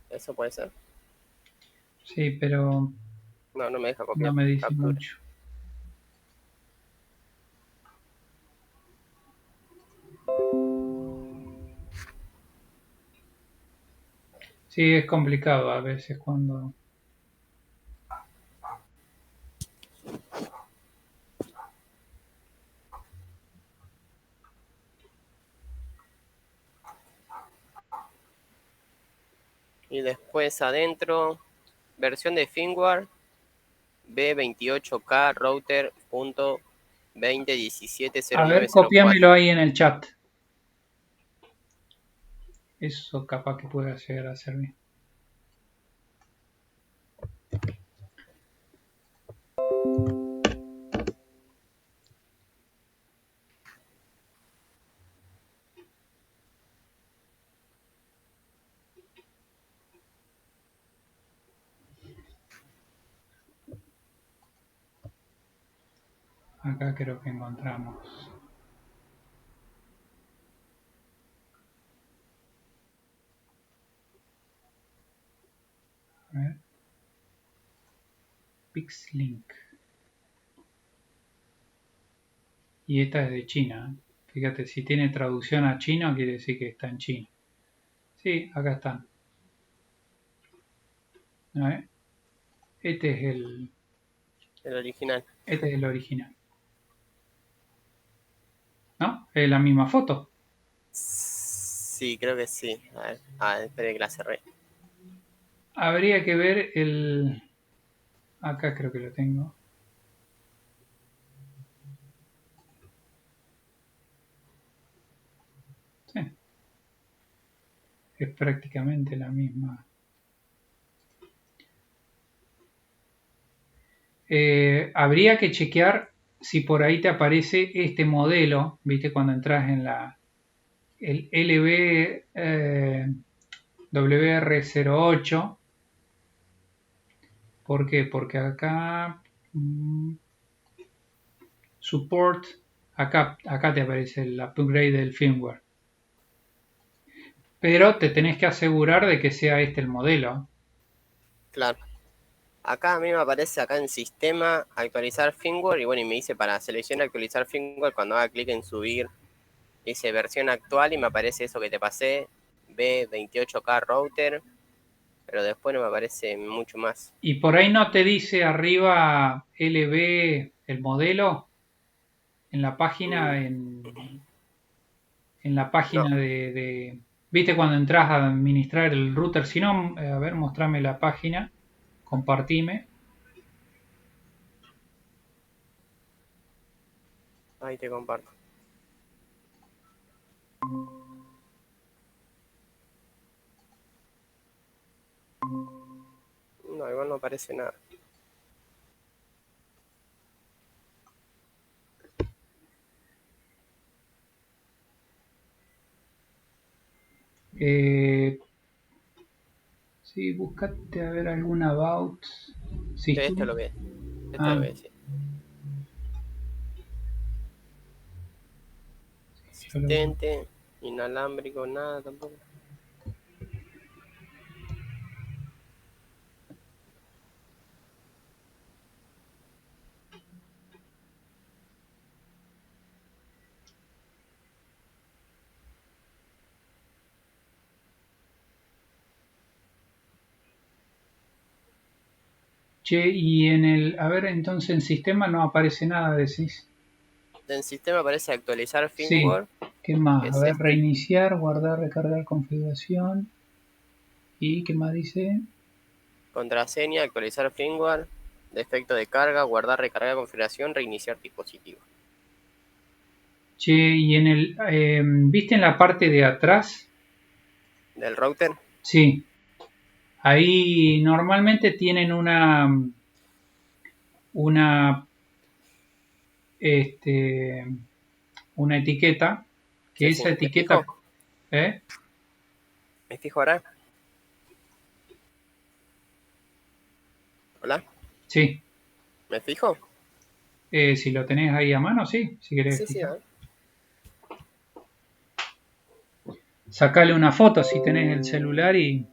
Eso puede ser. Sí, pero No, no me deja no copiar. me dice Captura. mucho. Sí, es complicado a veces cuando... Y después adentro, versión de firmware B28K router punto A ver, 20170904. copiámelo ahí en el chat. Eso capaz que pueda llegar a servir. Acá creo que encontramos. A ver. Pixlink. Y esta es de China. Fíjate, si tiene traducción a chino, quiere decir que está en China. Sí, acá están. A ver. Este es El original. este es el original. ¿No? Es la misma foto. Sí, creo que sí. A ver, espere que la cerré. Habría que ver el... Acá creo que lo tengo. Sí, es prácticamente la misma. Habría que chequear si por ahí te aparece este modelo, viste, cuando entras en el LB WR08. ¿Por qué? Porque acá support, acá te aparece el upgrade del firmware. Pero te tenés que asegurar de que sea este el modelo. Claro. Acá a mí me aparece acá en sistema actualizar firmware y bueno, y me dice para seleccionar actualizar firmware cuando haga clic en subir, dice versión actual y me aparece eso que te pasé, B28K router, pero después no me aparece mucho más. Y por ahí no te dice arriba LB el modelo en la Mm, página, en la no, página ¿viste cuando entras a administrar el router? Si no, a ver, mostrame la página, compartime. ahí te comparto. No, igual no aparece nada. Eh, sí, buscate a ver algún about Esto es system. lo que, esto es Ah, lo que decía. yo lo busco. Asistente, inalámbrico, nada tampoco. Che, y en a ver, entonces en sistema no aparece nada, decís. En sistema aparece actualizar Sí, firmware, ¿qué que más? A es ver, este. reiniciar, guardar, recargar configuración. ¿Y qué más dice? Contraseña, actualizar firmware, defecto de carga, guardar, recargar configuración, reiniciar dispositivo. Che, y ¿viste en la parte de atrás? Del router, Sí, ahí normalmente tienen una, este, una etiqueta, que sí, esa sí, me fijo. etiqueta, ¿eh? Me fijo ahora. Hola, Sí, ¿me fijo? si lo tenés ahí a mano, sí, si querés Sí, sí, a fijar. ver. Sacale una foto si tenés el celular y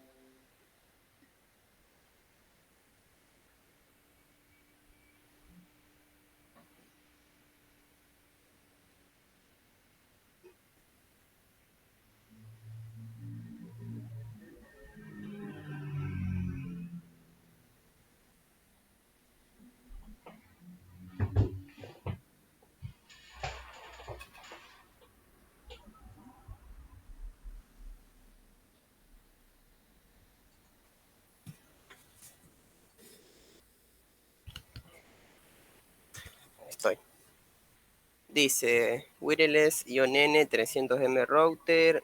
dice wireless ION 300M router,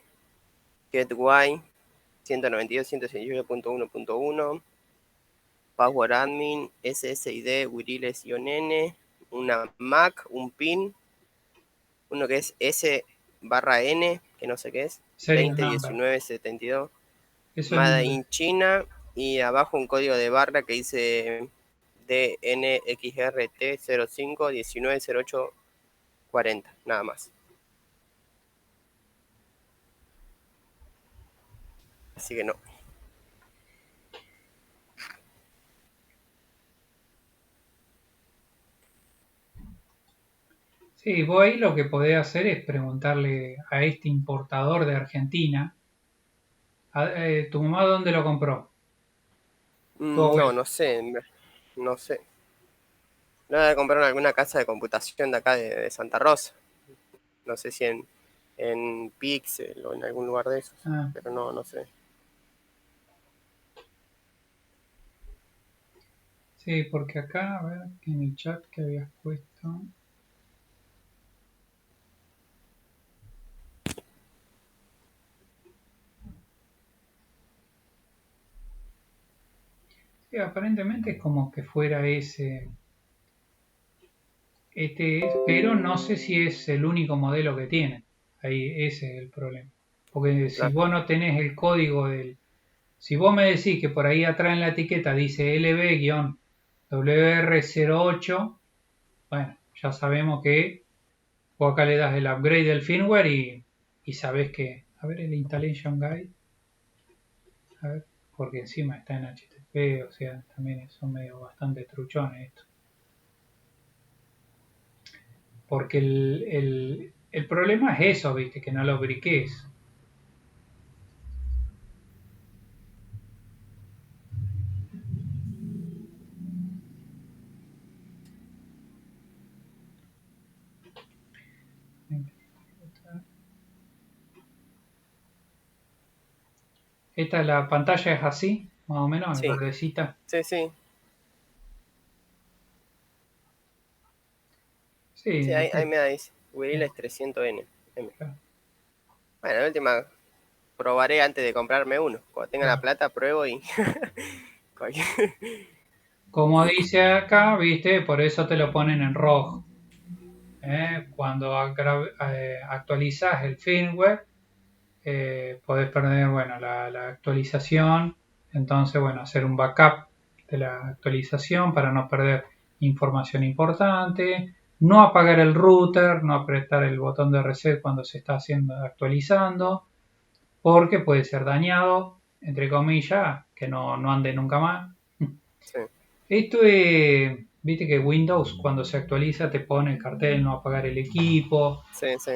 GetWi 192.168.1.1, Power Admin, SSID, wireless ION, una MAC, un PIN, uno que es S/N, que no sé qué es, Serial number. 201972, Eso Made es in China, y abajo un código de barra que dice DNXRT05190840, nada más. Así que no. Sí, vos ahí lo que podés hacer es preguntarle a este importador de Argentina, ¿tu mamá dónde lo compró? Tu No, abuela. no sé, no sé. No voy a comprar en alguna casa de computación de acá de Santa Rosa. No sé si en Pixel o en algún lugar de esos, Ah, pero no, no sé. sí, porque acá, a ver, en el chat que habías puesto. Sí, aparentemente es como que fuera este es, pero no sé si es el único modelo que tienen. Ahí ese es el problema. Porque si Claro, vos no tenés el código del, si vos me decís que por ahí atrás en la etiqueta dice LB-WR08, bueno, ya sabemos que vos acá le das el upgrade del firmware y sabés que, a ver el installation guide, a ver, porque encima está en HTTP, o sea, también son medio bastante truchones esto. Porque el problema es eso, viste, que no lo briques. Esta la pantalla es así, más o menos, sí, verdecita. sí, sí. Sí, Sí, ahí después, me da, dice. sí, Wireless 300N. M. claro, Bueno, la última probaré antes de comprarme uno. Cuando tenga la claro. plata, pruebo y. cualquier- Como dice acá, viste, por eso te lo ponen en rojo. Cuando actualizas el firmware, podés perder, bueno, la actualización. Entonces, bueno, hacer un backup de la actualización para no perder información importante. No apagar el router, no apretar el botón de reset cuando se está haciendo actualizando, porque puede ser dañado, entre comillas, que no ande nunca más. Sí, Esto es, viste que Windows cuando se actualiza te pone el cartel no apagar el equipo. sí, sí.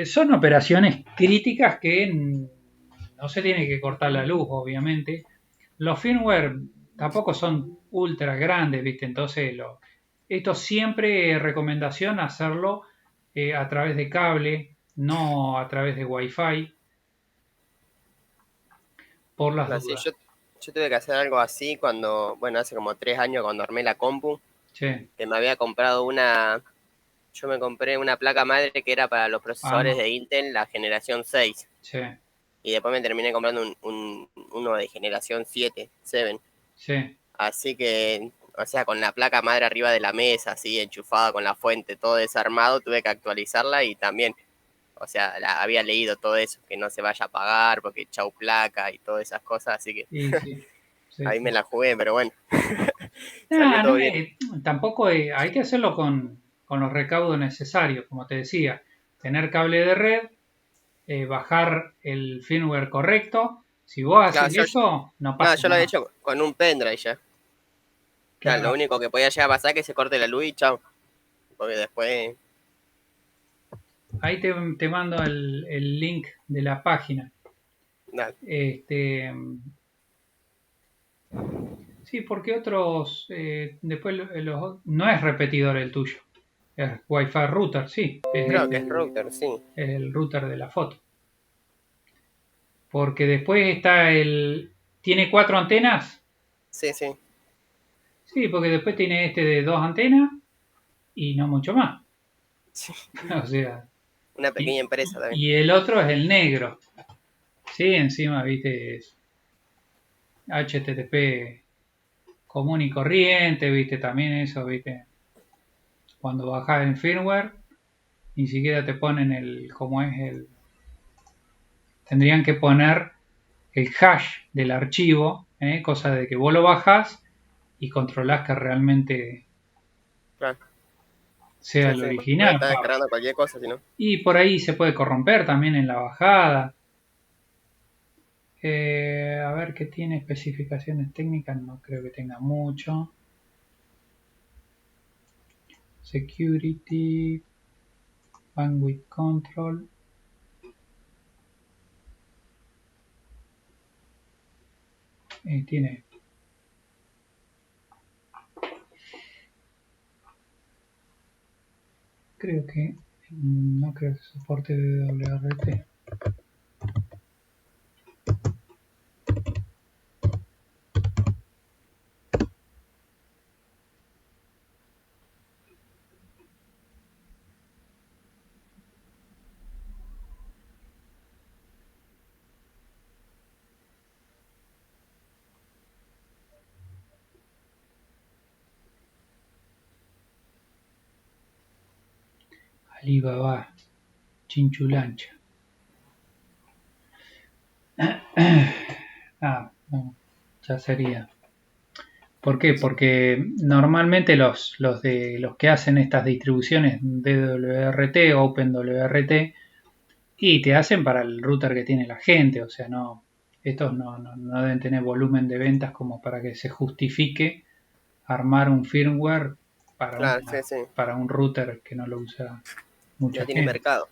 Son operaciones críticas que no se tiene que cortar la luz, obviamente. Los firmware tampoco son ultra grandes, viste, entonces esto siempre es recomendación hacerlo a través de cable, no a través de Wi-Fi, por las No, sí, dudas. yo tuve que hacer algo así cuando, bueno, hace como 3 años cuando armé la compu, Sí, que me había comprado una. Yo me compré una placa madre que era para los procesadores vamos, de Intel, la generación 6. sí, Y después me terminé comprando uno de generación 7, 7. sí. Así que, o sea, con la placa madre arriba de la mesa, así enchufada con la fuente, todo desarmado, tuve que actualizarla y también, o sea, había leído todo eso, que no se vaya a apagar porque chau placa y todas esas cosas, así que Y sí, sí, ahí me sí. la jugué, pero bueno, salió Nah, no todo bien. tampoco hay que hacerlo con los recaudos necesarios, como te decía, tener cable de red, bajar el firmware correcto. Si vos Claro, haces eso, no no, pasa yo lo he nada. hecho con un pendrive ya. Claro, lo Claro. único que podía llegar a pasar es que se corte la luz y chau, porque después, Ahí te mando el link de la página. nada, Este, sí, porque otros, después no es repetidor el tuyo, es Wi-Fi router, sí, creo que es router, sí, es el router de la foto. Porque después está ¿tiene cuatro antenas? sí, sí. Sí, porque después tiene este de dos antenas y no mucho más. Sí, O sea, una y, pequeña empresa también. y el otro es el negro. Sí, encima, viste, es HTTP común y corriente, viste, también eso, viste. Cuando bajas en firmware, ni siquiera te ponen como es tendrían que poner el hash del archivo, cosa de que vos lo bajás y controlás que realmente Claro. sea Sí, el sí, porque puede original. estar descargando cualquier cosa, si no. Y por ahí se puede corromper también en la bajada. A ver qué tiene especificaciones técnicas, no creo que tenga mucho. Security, bandwidth control. Tiene. Creo que. No creo que soporte DWRT. Alibaba, chinchulancha. No, ya sería. ¿Por qué? Porque normalmente los que hacen estas distribuciones DWRT, OpenWRT, y te hacen para el router que tiene la gente, o sea, estos no deben tener volumen de ventas como para que se justifique armar un firmware para, Claro, sí, sí. para un router que no lo usa mucha No tiene gente. mercado.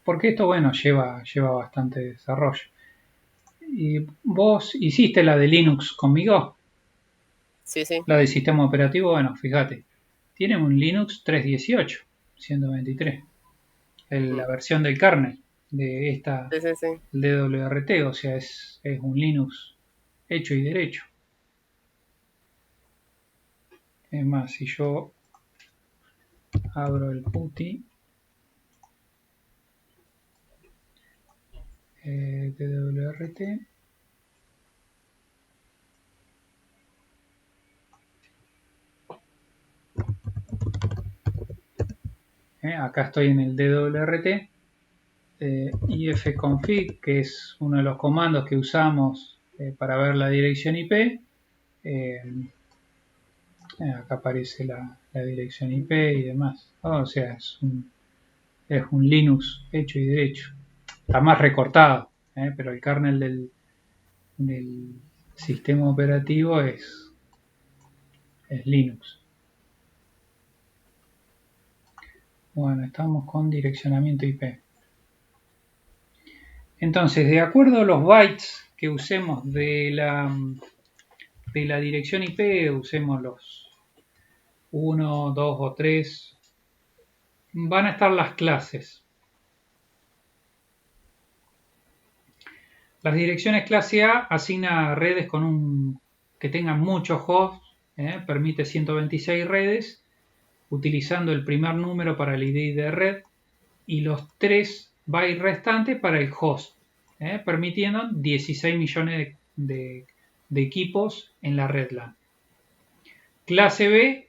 Porque esto, bueno, lleva bastante desarrollo. ¿Y vos hiciste la de Linux conmigo? Sí, sí. La del sistema operativo, bueno, fíjate, tiene un Linux 3.18, 123, Mm. la versión del kernel de esta Sí, sí, sí. DWRT, o sea, es un Linux hecho y derecho. Es más, si yo abro el PuTTY DWRT, acá estoy en el DWRT, ifconfig, que es uno de los comandos que usamos para ver la dirección IP. Acá aparece la dirección IP y demás. O sea, es un Linux hecho y derecho. Está más recortado, pero el kernel del sistema operativo es Linux. Bueno, estamos con direccionamiento IP. Entonces, de acuerdo a los bytes que usemos de la dirección IP, usemos los 1, 2 o 3, van a estar las clases. Las direcciones clase A asigna redes que tengan muchos hosts, permite 126 redes, utilizando el primer número para el ID de red y los 3 bytes restantes para el host, permitiendo 16 millones de equipos en la red LAN. Clase B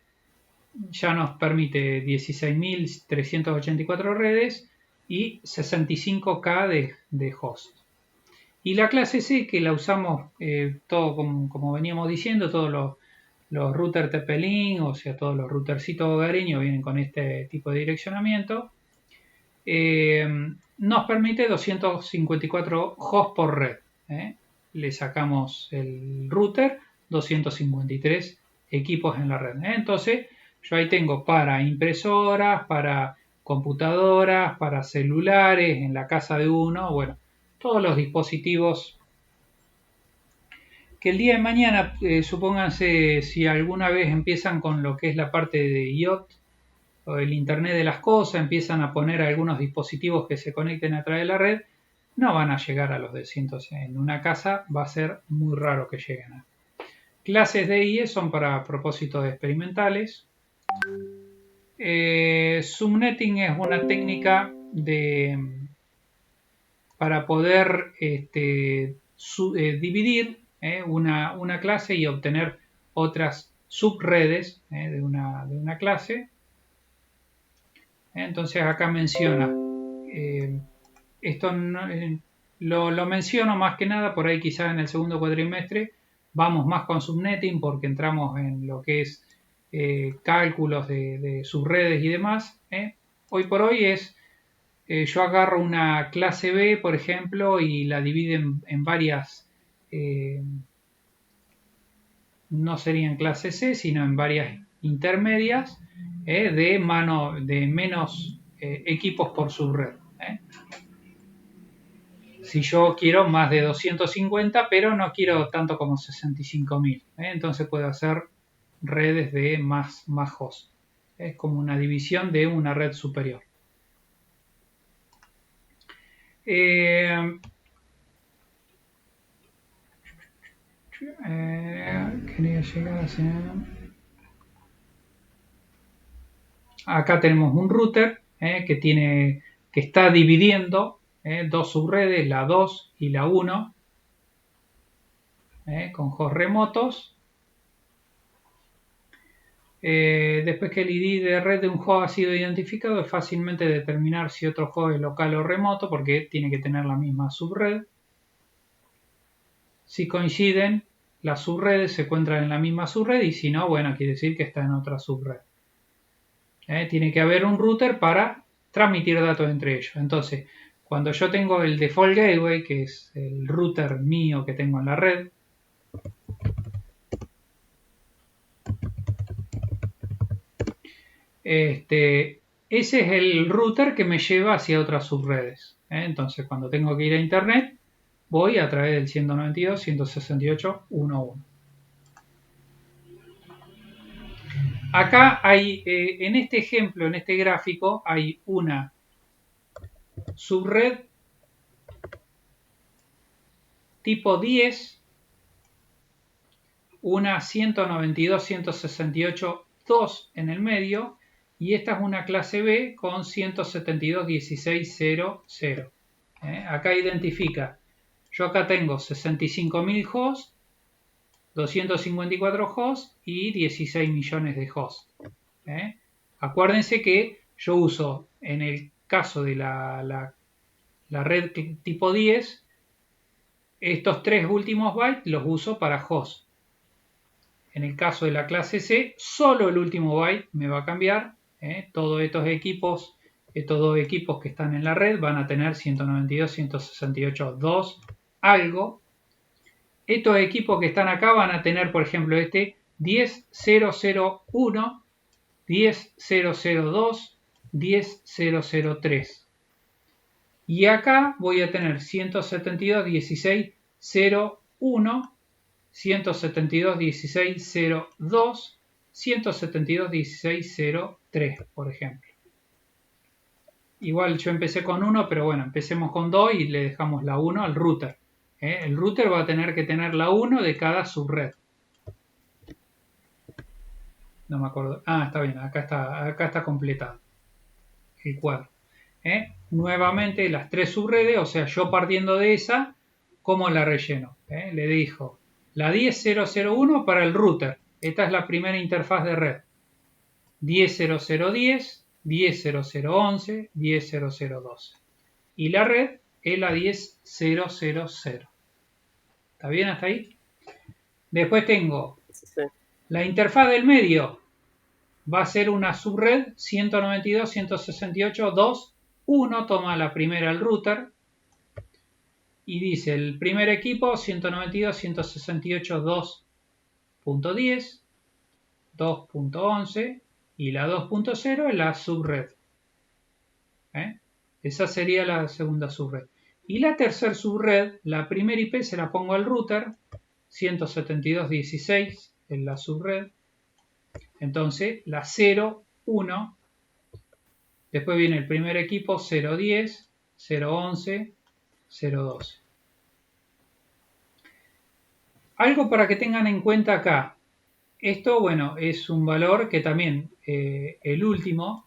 ya nos permite 16.384 redes y 65K de host. Y la clase C, que la usamos todo como veníamos diciendo, todos los routers TP-Link, o sea, todos los routercitos hogareños vienen con este tipo de direccionamiento, nos permite 254 hosts por red. Le sacamos el router, 253 equipos en la red. Entonces, yo ahí tengo para impresoras, para computadoras, para celulares, en la casa de uno, bueno, todos los dispositivos que el día de mañana, supónganse, si alguna vez empiezan con lo que es la parte de IoT o el Internet de las cosas, empiezan a poner algunos dispositivos que se conecten a través de la red, no van a llegar a los de 100. En una casa va a ser muy raro que lleguen. Clases de IE son para propósitos experimentales. Subnetting es una técnica para poder dividir una clase y obtener otras subredes de una clase. Entonces acá menciona, esto lo menciono más que nada, por ahí quizás en el segundo cuatrimestre vamos más con subnetting porque entramos en lo que es cálculos de subredes y demás. Hoy por hoy yo agarro una clase B, por ejemplo, y la divido en varias, no serían clase C, sino en varias intermedias de menos equipos por subred. Si yo quiero más de 250, pero no quiero tanto como 65.000, entonces puedo hacer redes de más hosts. Es como una división de una red superior. Quería llegar hacia... Acá tenemos un router que está dividiendo dos subredes, la 2 y la 1, con hosts remotos. Después que el ID de red de un host ha sido identificado, es fácilmente determinar si otro host es local o remoto, porque tiene que tener la misma subred. Si coinciden, las subredes se encuentran en la misma subred, y si no, bueno, quiere decir que está en otra subred. Tiene que haber un router para transmitir datos entre ellos. Entonces, cuando yo tengo el default gateway, que es el router mío que tengo en la red, ese es el router que me lleva hacia otras subredes. Entonces, cuando tengo que ir a internet, voy a través del 192.168.1.1. Acá hay, en este ejemplo, en este gráfico, hay una subred tipo 10, una 192.168.2 en el medio, y esta es una clase B con 172.16.0.0. Acá identifica, yo acá tengo 65.000 hosts, 254 hosts y 16 millones de hosts. Acuérdense que yo uso, en el caso de la red tipo 10, estos tres últimos bytes los uso para host. En el caso de la clase C, solo el último byte me va a cambiar. Todos estos equipos que están en la red van a tener 192.168.2 algo. Estos equipos que están acá van a tener, por ejemplo, este 10.0.0.1, 10.0.0.2, 10.0.0.3. Y acá voy a tener 172.16.0.1, 172.16.0.2, 172.16.0.3, por ejemplo. Igual yo empecé con 1, pero bueno, empecemos con 2 y le dejamos la 1 al router. El router va a tener que tener la 1 de cada subred. No me acuerdo. Ah, está bien, acá está completado el cuadro. Nuevamente las tres subredes, o sea, yo partiendo de esa, ¿cómo la relleno? Le dijo la 10.0.0.1 para el router. Esta es la primera interfaz de red. 10.0.0.10, 10.0.0.11, 10.0.0.12. Y la red es la 10.0.0.0. ¿Está bien hasta ahí? Después tengo la interfaz del medio. Va a ser una subred 192.168.2.1. Toma la primera el router. Y dice el primer equipo 192.168.2.10, 2.11 y la 2.0 es la subred. Esa sería la segunda subred. Y la tercera subred, la primera IP se la pongo al router, 172.16 es la subred. Entonces la 0.1, después viene el primer equipo 0.10, 0.11, 0.12. Algo para que tengan en cuenta acá. Esto, bueno, es un valor que también el último,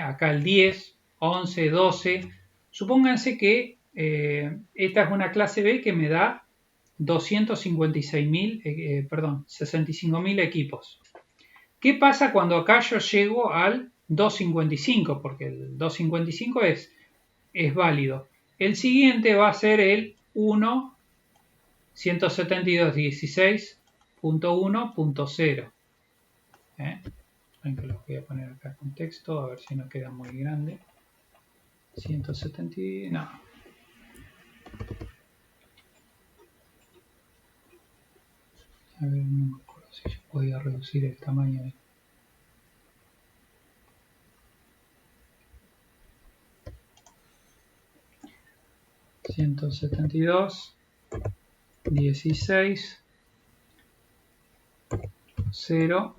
acá el 10, 11, 12. Supónganse que esta es una clase B que me da 65.000 equipos. ¿Qué pasa cuando acá yo llego al 255? Porque el 255 es válido. El siguiente va a ser el 1, 172.16.1.0. Ven que los voy a poner acá con texto, a ver si no queda muy grande. 170, no. A ver, no me acuerdo si yo podía reducir el tamaño de... (172.16.0) 0,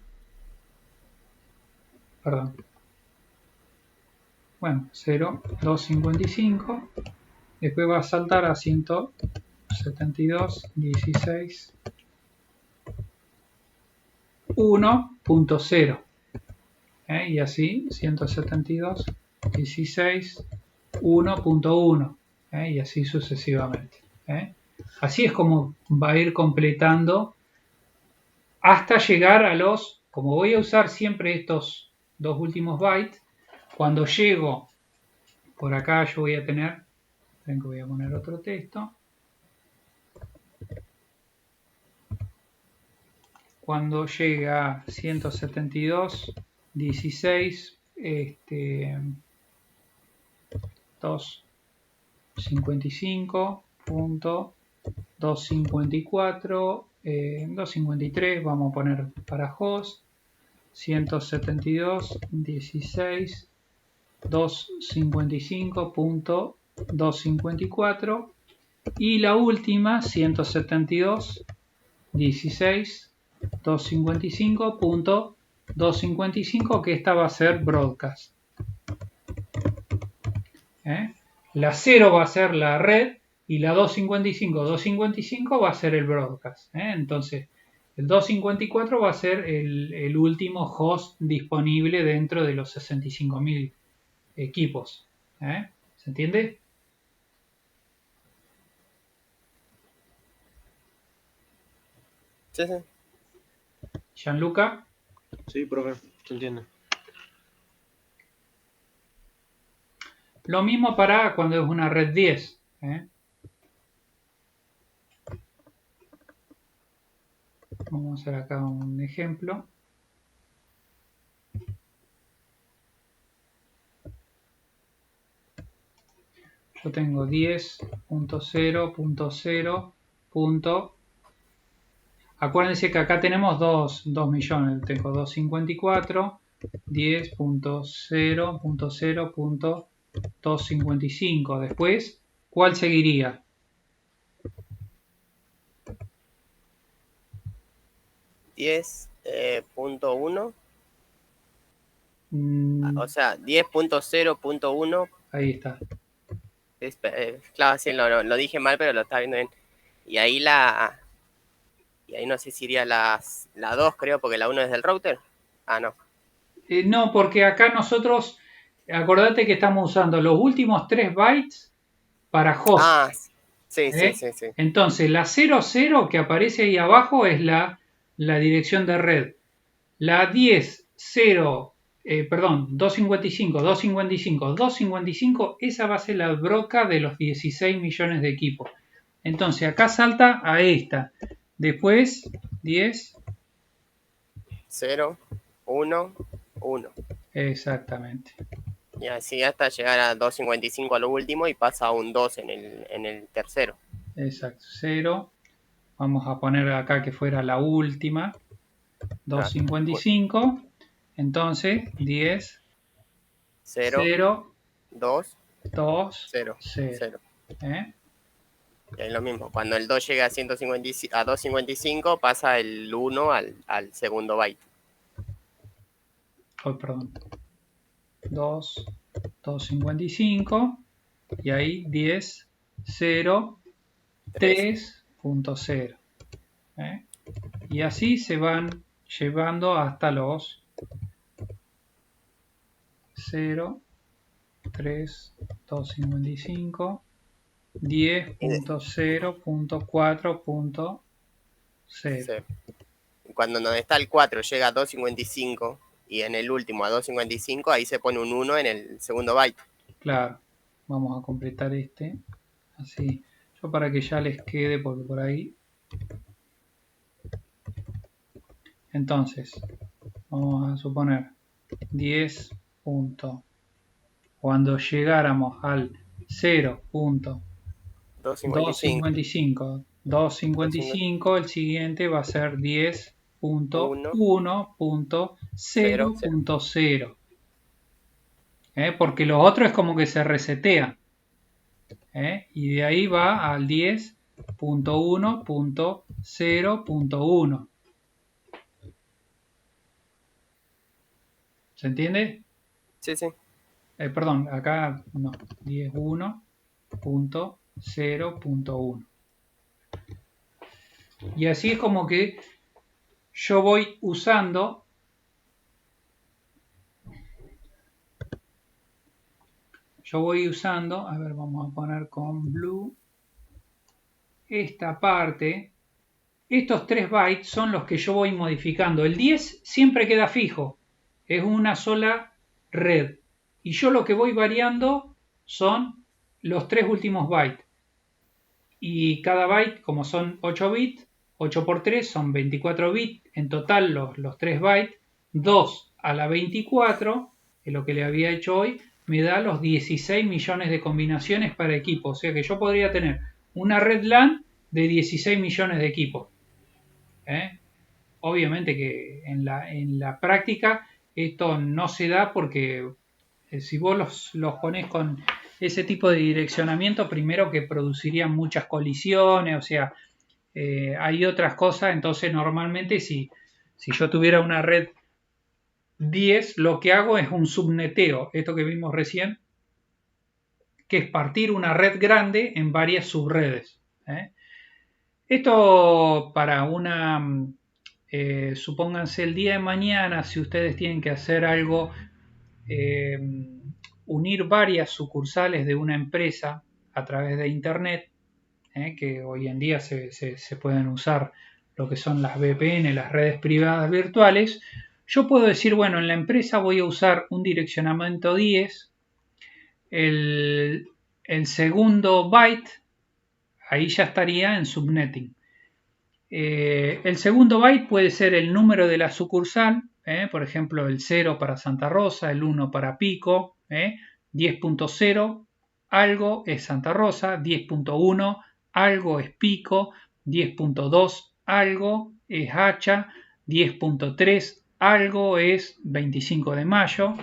perdón, bueno, 0, 255, después va a saltar a 172.16 1.0, y así 172.16 1.1, y así sucesivamente. Así es como va a ir completando hasta llegar a los, como voy a usar siempre estos dos últimos bytes, cuando llego por acá yo voy a tener, ven que voy a poner otro texto, cuando llega a 172.16 255.254 253 vamos a poner para host 172.16 255.254 y la última 172.16 255.255 que esta va a ser broadcast. La 0 va a ser la red y la 255 va a ser el broadcast. Entonces el 254 va a ser el último host disponible dentro de los 65.000 equipos. ¿Se entiende? Sí. Gianluca. Sí, profe, se entiende. Lo mismo para cuando es una red 10. Vamos a hacer acá un ejemplo. Yo tengo 10.0.0. Acuérdense que acá tenemos 2 millones. Tengo 254, 10.0.0.255. Después, ¿cuál seguiría? 10.1. O sea, 10.0.1. Ahí está. Claro, sí, lo dije mal, pero lo estaba viendo bien. Y ahí no sé si iría la 2, creo, porque la 1 es del router. Ah, no. No, porque acá nosotros, acordate que estamos usando los últimos 3 bytes para host. Ah, sí. Entonces, la 00 que aparece ahí abajo es la dirección de red. La 255, esa va a ser la broca de los 16 millones de equipos. Entonces, acá salta a esta. Después, 10. 0, 1, 1. Exactamente. Y así hasta llegar a 255 a lo último y pasa a un 2 en el tercero. Exacto, 0. Vamos a poner acá que fuera la última. 255. Entonces, 10. 0, 2, 2, 0. 0. Es lo mismo. Cuando el 2 llega a 255, pasa el 1 al segundo byte. Oh, perdón. 2, 255. Y ahí 10, 0, 3.0. Y así se van llevando hasta los 0, 3, 255, 10.0.4.0. Sí. Cuando donde está el 4 llega a 255 y en el último a 255, ahí se pone un 1 en el segundo byte. Claro, vamos a completar este, así, yo para que ya les quede, porque por ahí. Entonces, vamos a suponer 10. Cuando llegáramos al 0.255, 255, el siguiente va a ser 10.1.0.0. Porque lo otro es como que se resetea. Y de ahí va al 10.1.0.1. ¿Se entiende? Sí, sí. Perdón, acá no. 10.1.0.1. Y así es como que yo voy usando. A ver, vamos a poner con blue. Esta parte. Estos 3 bytes son los que yo voy modificando. El 10 siempre queda fijo. Es una sola red. Y yo lo que voy variando son los 3 últimos bytes. Y cada byte, como son 8 bits, 8 por 3 son 24 bits. En total los 3 bytes, 2 a la 24, que es lo que le había hecho hoy, me da los 16 millones de combinaciones para equipo. O sea que yo podría tener una red LAN de 16 millones de equipos. Obviamente que en la práctica esto no se da porque si vos los pones con ese tipo de direccionamiento, primero que producirían muchas colisiones, o sea, hay otras cosas. Entonces normalmente si yo tuviera una red 10, lo que hago es un subneteo, esto que vimos recién, que es partir una red grande en varias subredes. Esto para una, supónganse el día de mañana, si ustedes tienen que hacer algo, unir varias sucursales de una empresa a través de internet, que hoy en día se pueden usar lo que son las VPN, las redes privadas virtuales. Yo puedo decir, bueno, en la empresa voy a usar un direccionamiento 10, el segundo byte, ahí ya estaría en subnetting. El segundo byte puede ser el número de la sucursal, por ejemplo el 0 para Santa Rosa, el 1 para Pico, 10.0 algo es Santa Rosa, 10.1 algo es Pico, 10.2 algo es Hacha, 10.3 algo es 25 de mayo.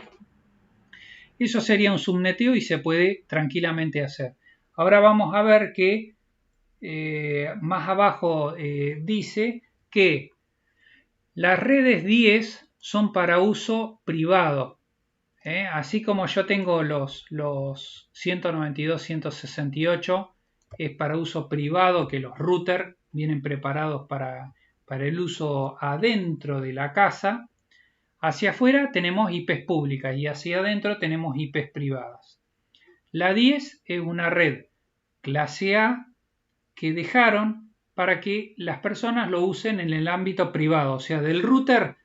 Eso sería un subneteo y se puede tranquilamente hacer. Ahora vamos a ver que más abajo dice que las redes 10 son para uso privado. Así como yo tengo los 192.168 es para uso privado, que los routers vienen preparados para el uso adentro de la casa. Hacia afuera tenemos IPs públicas y hacia adentro tenemos IPs privadas. La 10 es una red clase A que dejaron para que las personas lo usen en el ámbito privado, o sea, del router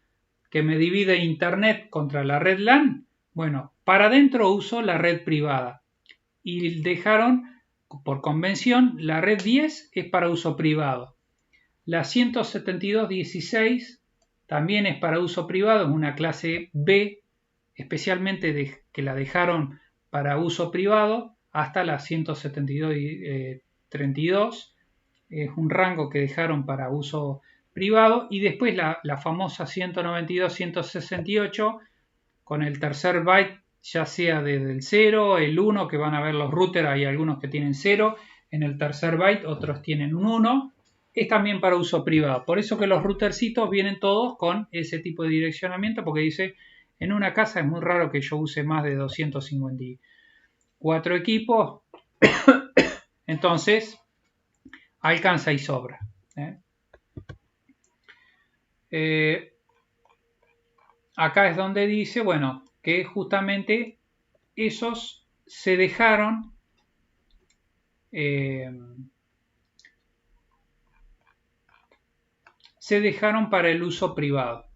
que me divide internet contra la red LAN, bueno, para adentro uso la red privada y dejaron por convención la red 10 es para uso privado. La 172.16 también es para uso privado, es una clase B, especialmente que la dejaron para uso privado hasta la 172.32. Es un rango que dejaron para uso privado. Y después la famosa 192.168 con el tercer byte, ya sea desde el 0, el 1, que van a ver los routers, hay algunos que tienen 0 en el tercer byte, otros tienen un 1. Es también para uso privado. Por eso que los routercitos vienen todos con ese tipo de direccionamiento, porque dice, en una casa es muy raro que yo use más de 254 equipos. Entonces, alcanza y sobra. Acá es donde dice, bueno, que justamente esos se dejaron para el uso privado.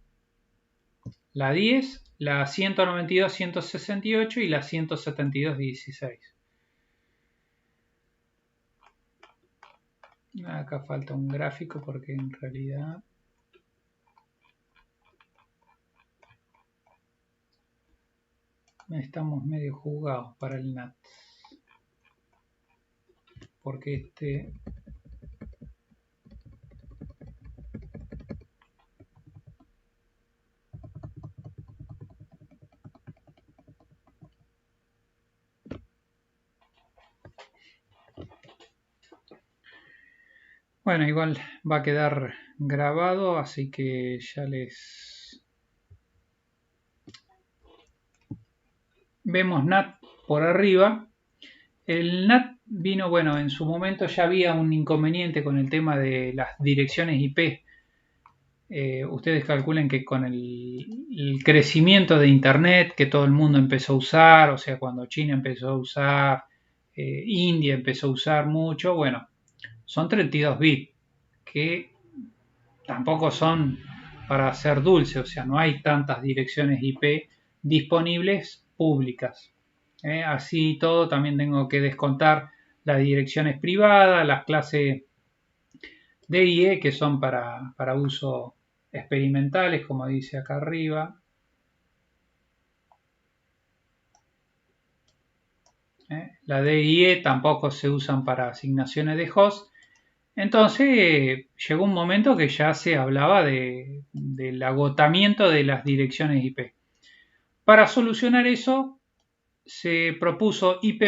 La 10, la 192.168 y la 172.16. Acá falta un gráfico porque en realidad estamos medio jugados para el NAT. Porque bueno, igual va a quedar grabado, así que ya les... Vemos NAT por arriba. El NAT vino, bueno, en su momento ya había un inconveniente con el tema de las direcciones IP. Ustedes calculen que con el crecimiento de Internet que todo el mundo empezó a usar, o sea, cuando China empezó a usar, India empezó a usar mucho, bueno, son 32 bits, que tampoco son para hacer dulce, o sea, no hay tantas direcciones IP disponibles públicas. Así todo, también tengo que descontar las direcciones privadas, las clases D y E que son para uso experimentales, como dice acá arriba. La D y E tampoco se usan para asignaciones de host. Entonces llegó un momento que ya se hablaba del agotamiento de las direcciones IP. Para solucionar eso se propuso IP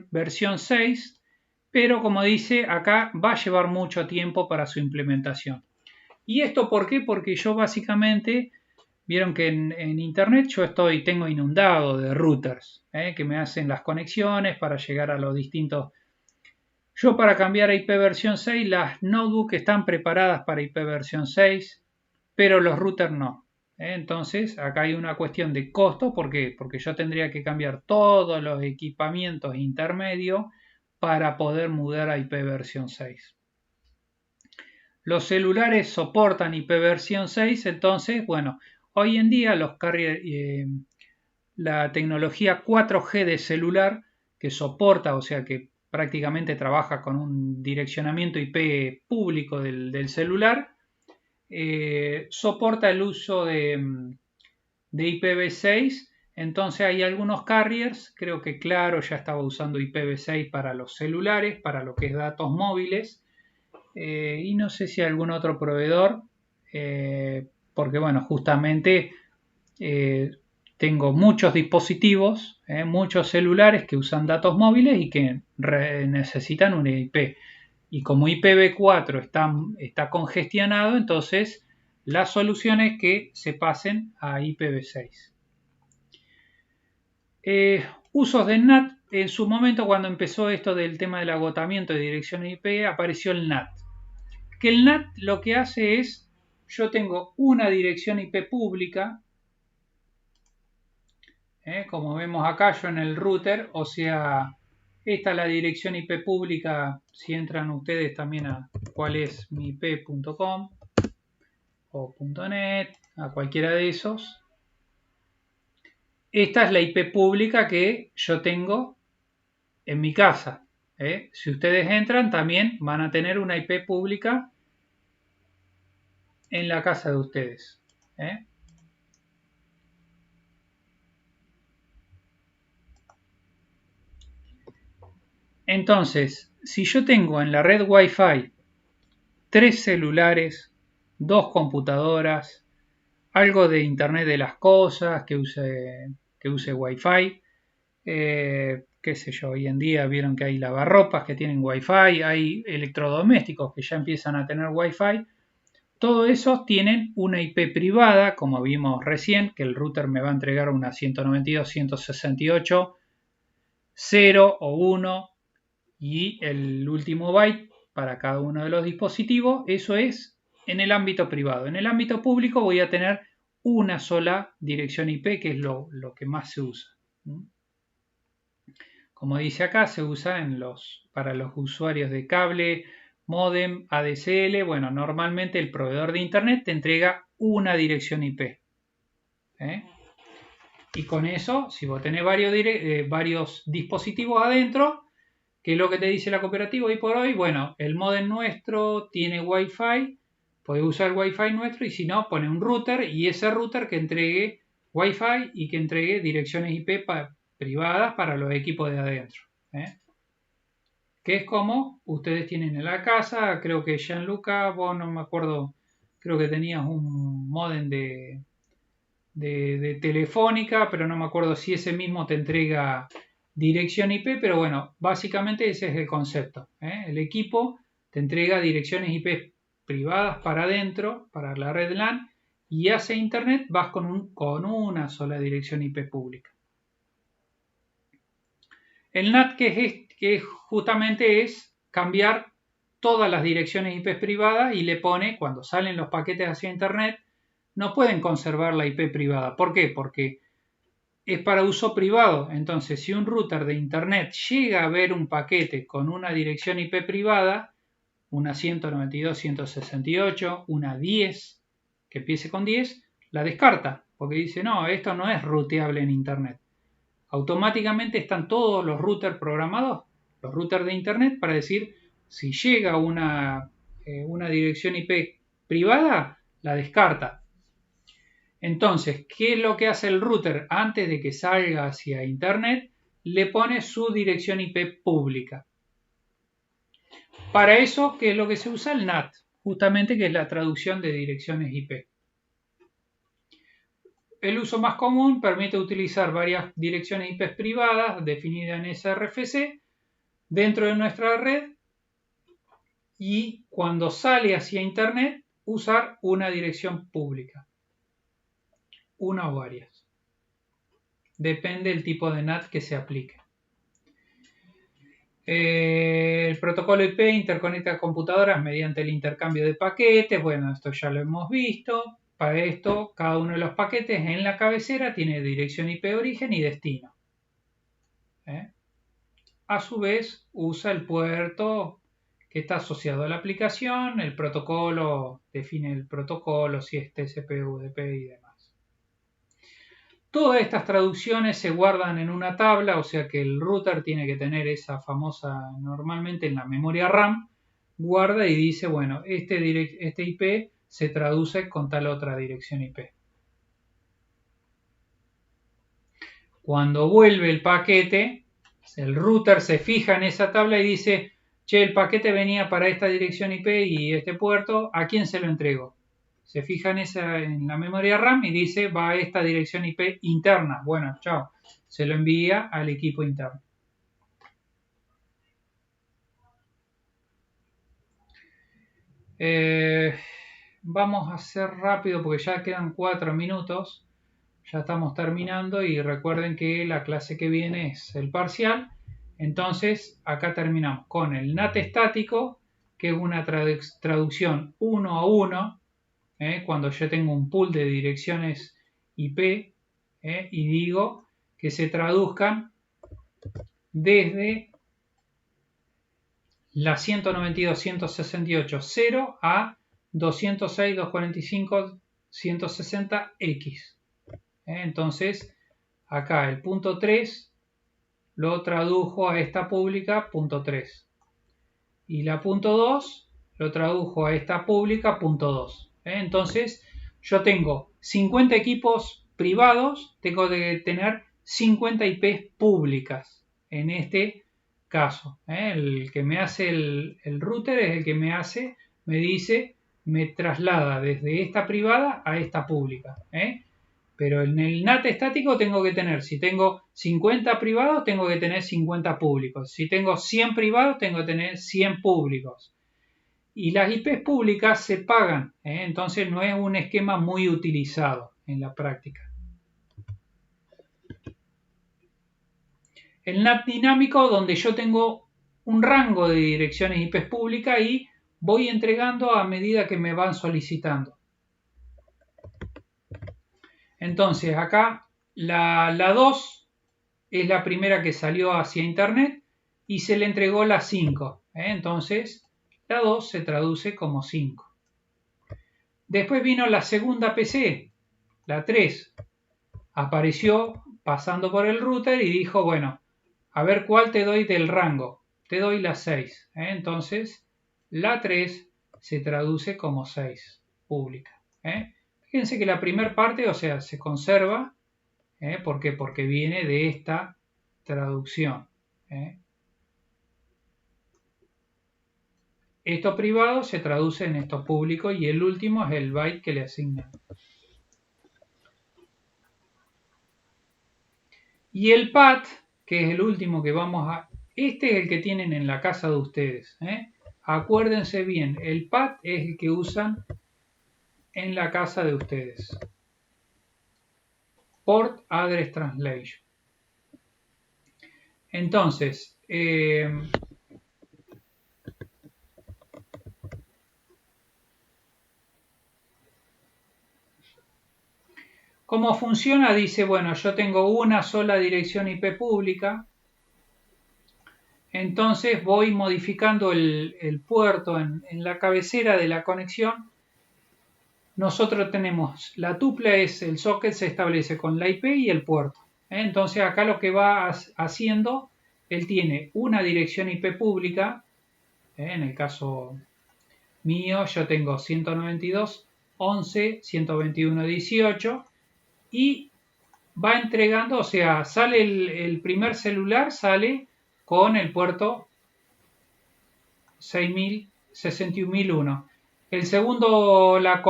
versión 6, pero como dice acá va a llevar mucho tiempo para su implementación. ¿Y esto por qué? Porque yo básicamente, vieron que en internet yo tengo inundado de routers que me hacen las conexiones para llegar a los distintos. Yo para cambiar a IP versión 6, las notebooks están preparadas para IP versión 6, pero los routers no. Entonces acá hay una cuestión de costo. ¿Por qué? Porque yo tendría que cambiar todos los equipamientos intermedios para poder mudar a IP versión 6. Los celulares soportan IP versión 6, entonces, bueno, hoy en día los carrier, la tecnología 4G de celular que soporta, o sea que prácticamente trabaja con un direccionamiento IP público del celular, soporta el uso de IPv6. Entonces hay algunos carriers, creo que Claro ya estaba usando IPv6 para los celulares, para lo que es datos móviles, y no sé si algún otro proveedor, porque bueno, justamente tengo muchos dispositivos, muchos celulares que usan datos móviles y que necesitan una IP. Y como IPv4 está congestionado, entonces la solución es que se pasen a IPv6. Usos de NAT. En su momento, cuando empezó esto del tema del agotamiento de direcciones IP, apareció el NAT. Que el NAT lo que hace es, yo tengo una dirección IP pública, como vemos acá yo en el router, o sea, esta es la dirección IP pública. Si entran ustedes también a cualesmip.com o .net, a cualquiera de esos. Esta es la IP pública que yo tengo en mi casa. Si ustedes entran, también van a tener una IP pública en la casa de ustedes. Entonces, si yo tengo en la red Wi-Fi 3 celulares, 2 computadoras, algo de Internet de las cosas que use Wi-Fi, qué sé yo, hoy en día vieron que hay lavarropas que tienen Wi-Fi, hay electrodomésticos que ya empiezan a tener Wi-Fi. Todos esos tienen una IP privada, como vimos recién, que el router me va a entregar una 192.168, 0 o 1 y el último byte para cada uno de los dispositivos. Eso es en el ámbito privado. En el ámbito público voy a tener una sola dirección IP, que es lo que más se usa. Como dice acá, se usa para los usuarios de cable, módem, ADSL. Bueno, normalmente el proveedor de internet te entrega una dirección IP. Y con eso, si vos tenés varios dispositivos adentro, ¿qué es lo que te dice la cooperativa hoy por hoy? Bueno, el módem nuestro tiene Wi-Fi, podés usar el Wi-Fi nuestro, y si no, pone un router, y ese router que entregue Wi-Fi y que entregue direcciones IP privadas para los equipos de adentro. Que es como ustedes tienen en la casa. Creo que Gianluca, vos no me acuerdo, creo que tenías un módem de Telefónica, pero no me acuerdo si ese mismo te entrega dirección IP, pero bueno, básicamente ese es el concepto. El equipo te entrega direcciones IP privadas para adentro, para la red LAN, y hacia internet vas con una sola dirección IP pública. El NAT, que justamente es cambiar todas las direcciones IP privadas, y le pone, cuando salen los paquetes hacia internet, no pueden conservar la IP privada. ¿Por qué? Porque es para uso privado. Entonces, si un router de internet llega a ver un paquete con una dirección IP privada, una 192.168, una 10, que empiece con 10, la descarta, porque dice, no, esto no es ruteable en internet. Automáticamente están todos los routers programados, los routers de internet, para decir, si llega una dirección IP privada, la descarta. Entonces, ¿qué es lo que hace el router antes de que salga hacia internet? Le pone su dirección IP pública. Para eso, ¿qué es lo que se usa? El NAT, justamente, que es la traducción de direcciones IP. El uso más común permite utilizar varias direcciones IP privadas definidas en SRFC dentro de nuestra red, y cuando sale hacia internet, usar una dirección pública, una o varias. Depende del tipo de NAT que se aplique. El protocolo IP interconecta computadoras mediante el intercambio de paquetes. Bueno, esto ya lo hemos visto. Para esto, cada uno de los paquetes en la cabecera tiene dirección IP origen y destino. A su vez, usa el puerto que está asociado a la aplicación. El protocolo define el protocolo, si es TCP, UDP y demás. Todas estas traducciones se guardan en una tabla, o sea que el router tiene que tener esa famosa, normalmente en la memoria RAM, guarda y dice, bueno, este IP se traduce con tal otra dirección IP. Cuando vuelve el paquete, el router se fija en esa tabla y dice, che, el paquete venía para esta dirección IP y este puerto, ¿a quién se lo entrego? Se fija en la memoria RAM y dice, va a esta dirección IP interna. Bueno, chao. Se lo envía al equipo interno. Vamos a hacer rápido porque ya quedan 4 minutos. Ya estamos terminando, y recuerden que la clase que viene es el parcial. Entonces, acá terminamos con el NAT estático, que es una traducción 1 a 1. Cuando yo tengo un pool de direcciones IP, y digo que se traduzcan desde la 192.168.0 a 206.245.160X. Entonces, acá el punto 3 lo tradujo a esta pública punto 3. Y la punto 2 lo tradujo a esta pública punto 2. Entonces, yo tengo 50 equipos privados, tengo que tener 50 IPs públicas. En este caso, el que me hace el router es el que me dice, me traslada desde esta privada a esta pública. Pero en el NAT estático tengo que tener, si tengo 50 privados, tengo que tener 50 públicos. Si tengo 100 privados, tengo que tener 100 públicos. Y las IPs públicas se pagan, entonces no es un esquema muy utilizado en la práctica. El NAT dinámico, donde yo tengo un rango de direcciones IPs públicas y voy entregando a medida que me van solicitando. Entonces acá la 2 es la primera que salió hacia internet y se le entregó la 5. Entonces la 2 se traduce como 5. Después vino la segunda PC, la 3. Apareció pasando por el router y dijo, bueno, a ver cuál te doy del rango. Te doy la 6. Entonces la 3 se traduce como 6 pública. Fíjense que la primera parte, o sea, se conserva. ¿Por qué? Porque viene de esta traducción. Esto privado se traduce en esto público y el último es el byte que le asignan. Y el path, que es el último que vamos a... Este es el que tienen en la casa de ustedes. Acuérdense bien, el path es el que usan en la casa de ustedes. Port Address Translation. Entonces, ¿cómo funciona? Dice, bueno, yo tengo una sola dirección IP pública, entonces voy modificando el puerto en la cabecera de la conexión. Nosotros tenemos, la tupla es, el socket se establece con la IP y el puerto. Entonces acá lo que va haciendo, él tiene una dirección IP pública, en el caso mío yo tengo 192.11.121.18 y va entregando, o sea, sale el primer celular, sale con el puerto 61.001. El segundo, la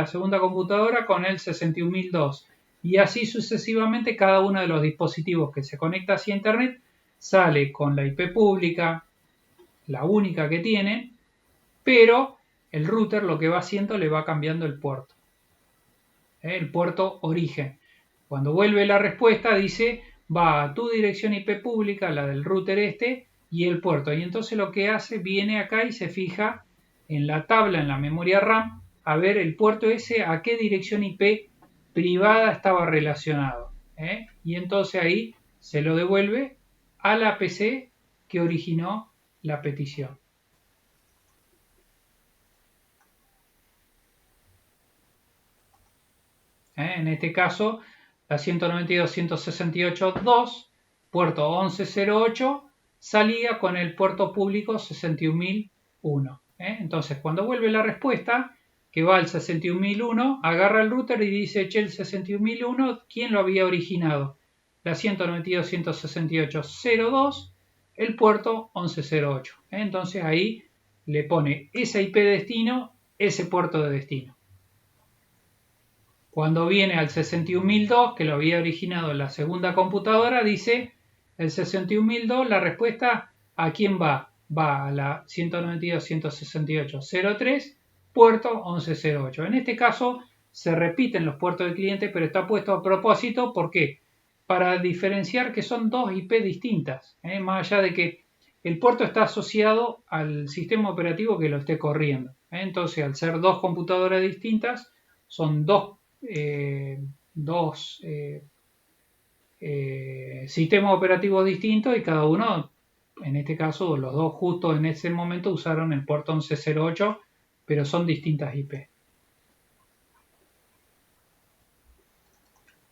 segunda computadora con el 61.002. Y así sucesivamente cada uno de los dispositivos que se conecta hacia internet sale con la IP pública, la única que tienen, pero el router lo que va haciendo le va cambiando el puerto. El puerto origen. Cuando vuelve la respuesta dice, va a tu dirección IP pública, la del router este, y el puerto. Y entonces lo que hace, viene acá y se fija en la tabla, en la memoria RAM, a ver el puerto ese, a qué dirección IP privada estaba relacionado. Y entonces ahí se lo devuelve a la PC que originó la petición. En este caso, la 192.168.2, puerto 1108, salía con el puerto público 61.001. Entonces, cuando vuelve la respuesta, que va al 61.001, agarra el router y dice, che, el 61.001, ¿quién lo había originado? La 192.168.02, el puerto 1108. Entonces ahí le pone esa IP de destino, ese puerto de destino. Cuando viene al 61.002, que lo había originado en la segunda computadora, dice el 61.002, la respuesta, ¿a quién va? Va a la 192.168.03, puerto 1108. En este caso se repiten los puertos del cliente, pero está puesto a propósito. ¿Por qué? Para diferenciar que son dos IP distintas, más allá de que el puerto está asociado al sistema operativo que lo esté corriendo. Entonces, al ser dos computadoras distintas, son dos sistemas operativos distintos y cada uno, en este caso los dos justo en ese momento usaron el puerto 1108, pero son distintas IP.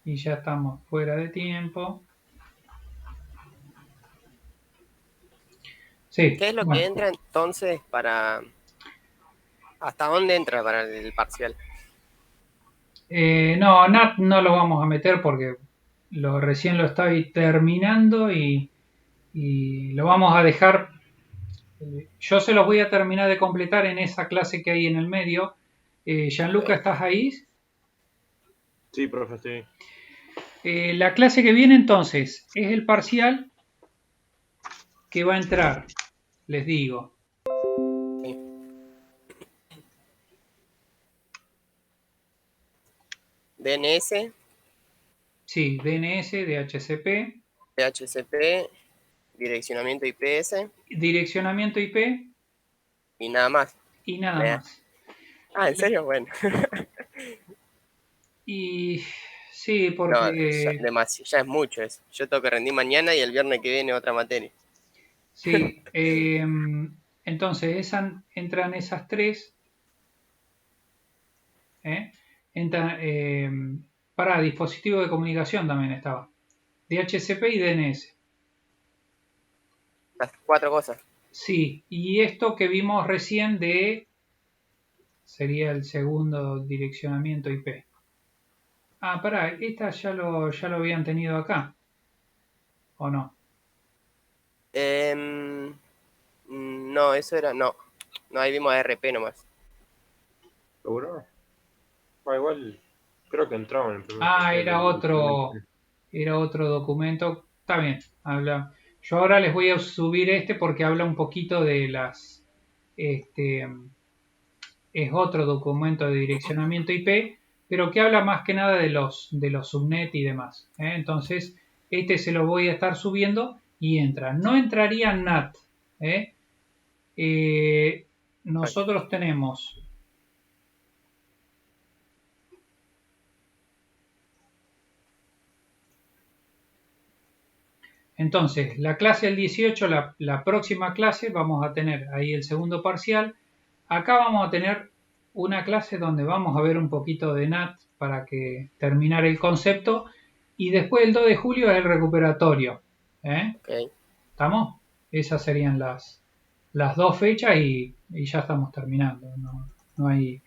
Y ya estamos fuera de tiempo. Sí, ¿Qué es lo que entra entonces para... ¿Hasta dónde entra para el parcial? No, NAT no lo vamos a meter porque recién lo estoy terminando y lo vamos a dejar. Yo se los voy a terminar de completar en esa clase que hay en el medio. Gianluca, ¿estás ahí? Sí, profe, estoy. La clase que viene entonces es el parcial que va a entrar, les digo. Sí. DNS. Sí, DNS, DHCP. DHCP, direccionamiento IPS. Direccionamiento IP. Y nada más. Y nada más. Ah, ¿en serio? Bueno. Y Sí, No, ya, porque ya es mucho eso. Yo tengo que rendir mañana y el viernes que viene otra materia. sí. Entonces entran esas tres. ¿Eh? Entra, para dispositivo de comunicación también estaba. DHCP y DNS. Las 4 cosas. Sí, y esto que vimos recién sería el segundo direccionamiento IP. Ah, pará, esta ya lo habían tenido acá, ¿o no? Em, no, eso era. No. No, ahí vimos ARP nomás. ¿Seguro? Igual creo que entraba en el primer Ah, parcial era del otro, era otro documento. Está bien, habla. Yo ahora les voy a subir este porque habla un poquito de este, es otro documento de direccionamiento IP, pero que habla más que nada de los subnet y demás. Entonces, este se lo voy a estar subiendo y entra. No entraría NAT. ¿eh? Nosotros tenemos. Entonces, la clase del 18, la próxima clase, vamos a tener ahí el segundo parcial. Acá vamos a tener una clase donde vamos a ver un poquito de NAT para que terminar el concepto. Y después el 2 de julio es el recuperatorio. ¿eh? Ok. ¿Estamos? Esas serían las dos fechas y ya estamos terminando. No hay.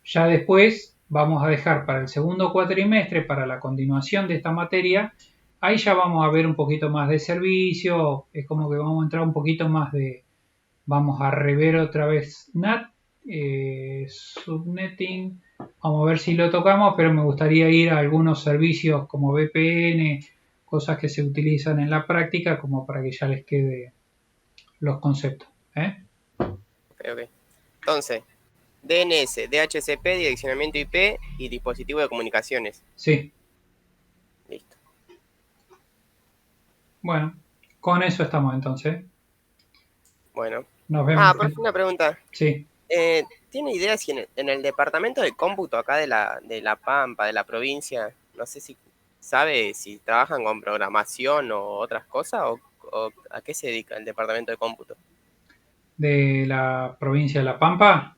Ya después vamos a dejar para el segundo cuatrimestre, para la continuación de esta materia, ahí ya vamos a ver un poquito más de servicio, es como que vamos a entrar un poquito más vamos a rever otra vez NAT, subnetting, vamos a ver si lo tocamos, pero me gustaría ir a algunos servicios como VPN, cosas que se utilizan en la práctica, como para que ya les quede los conceptos. Ok, ok. Entonces, DNS, DHCP, direccionamiento IP y dispositivo de comunicaciones. Sí, Listo. bueno, con eso estamos entonces. Bueno. Nos vemos. Por fin una pregunta. Sí. ¿Tiene idea si en el departamento de cómputo acá de la Pampa, de la provincia, no sé si sabe si trabajan con programación o otras cosas o a qué se dedica el departamento de cómputo? De la provincia de La Pampa?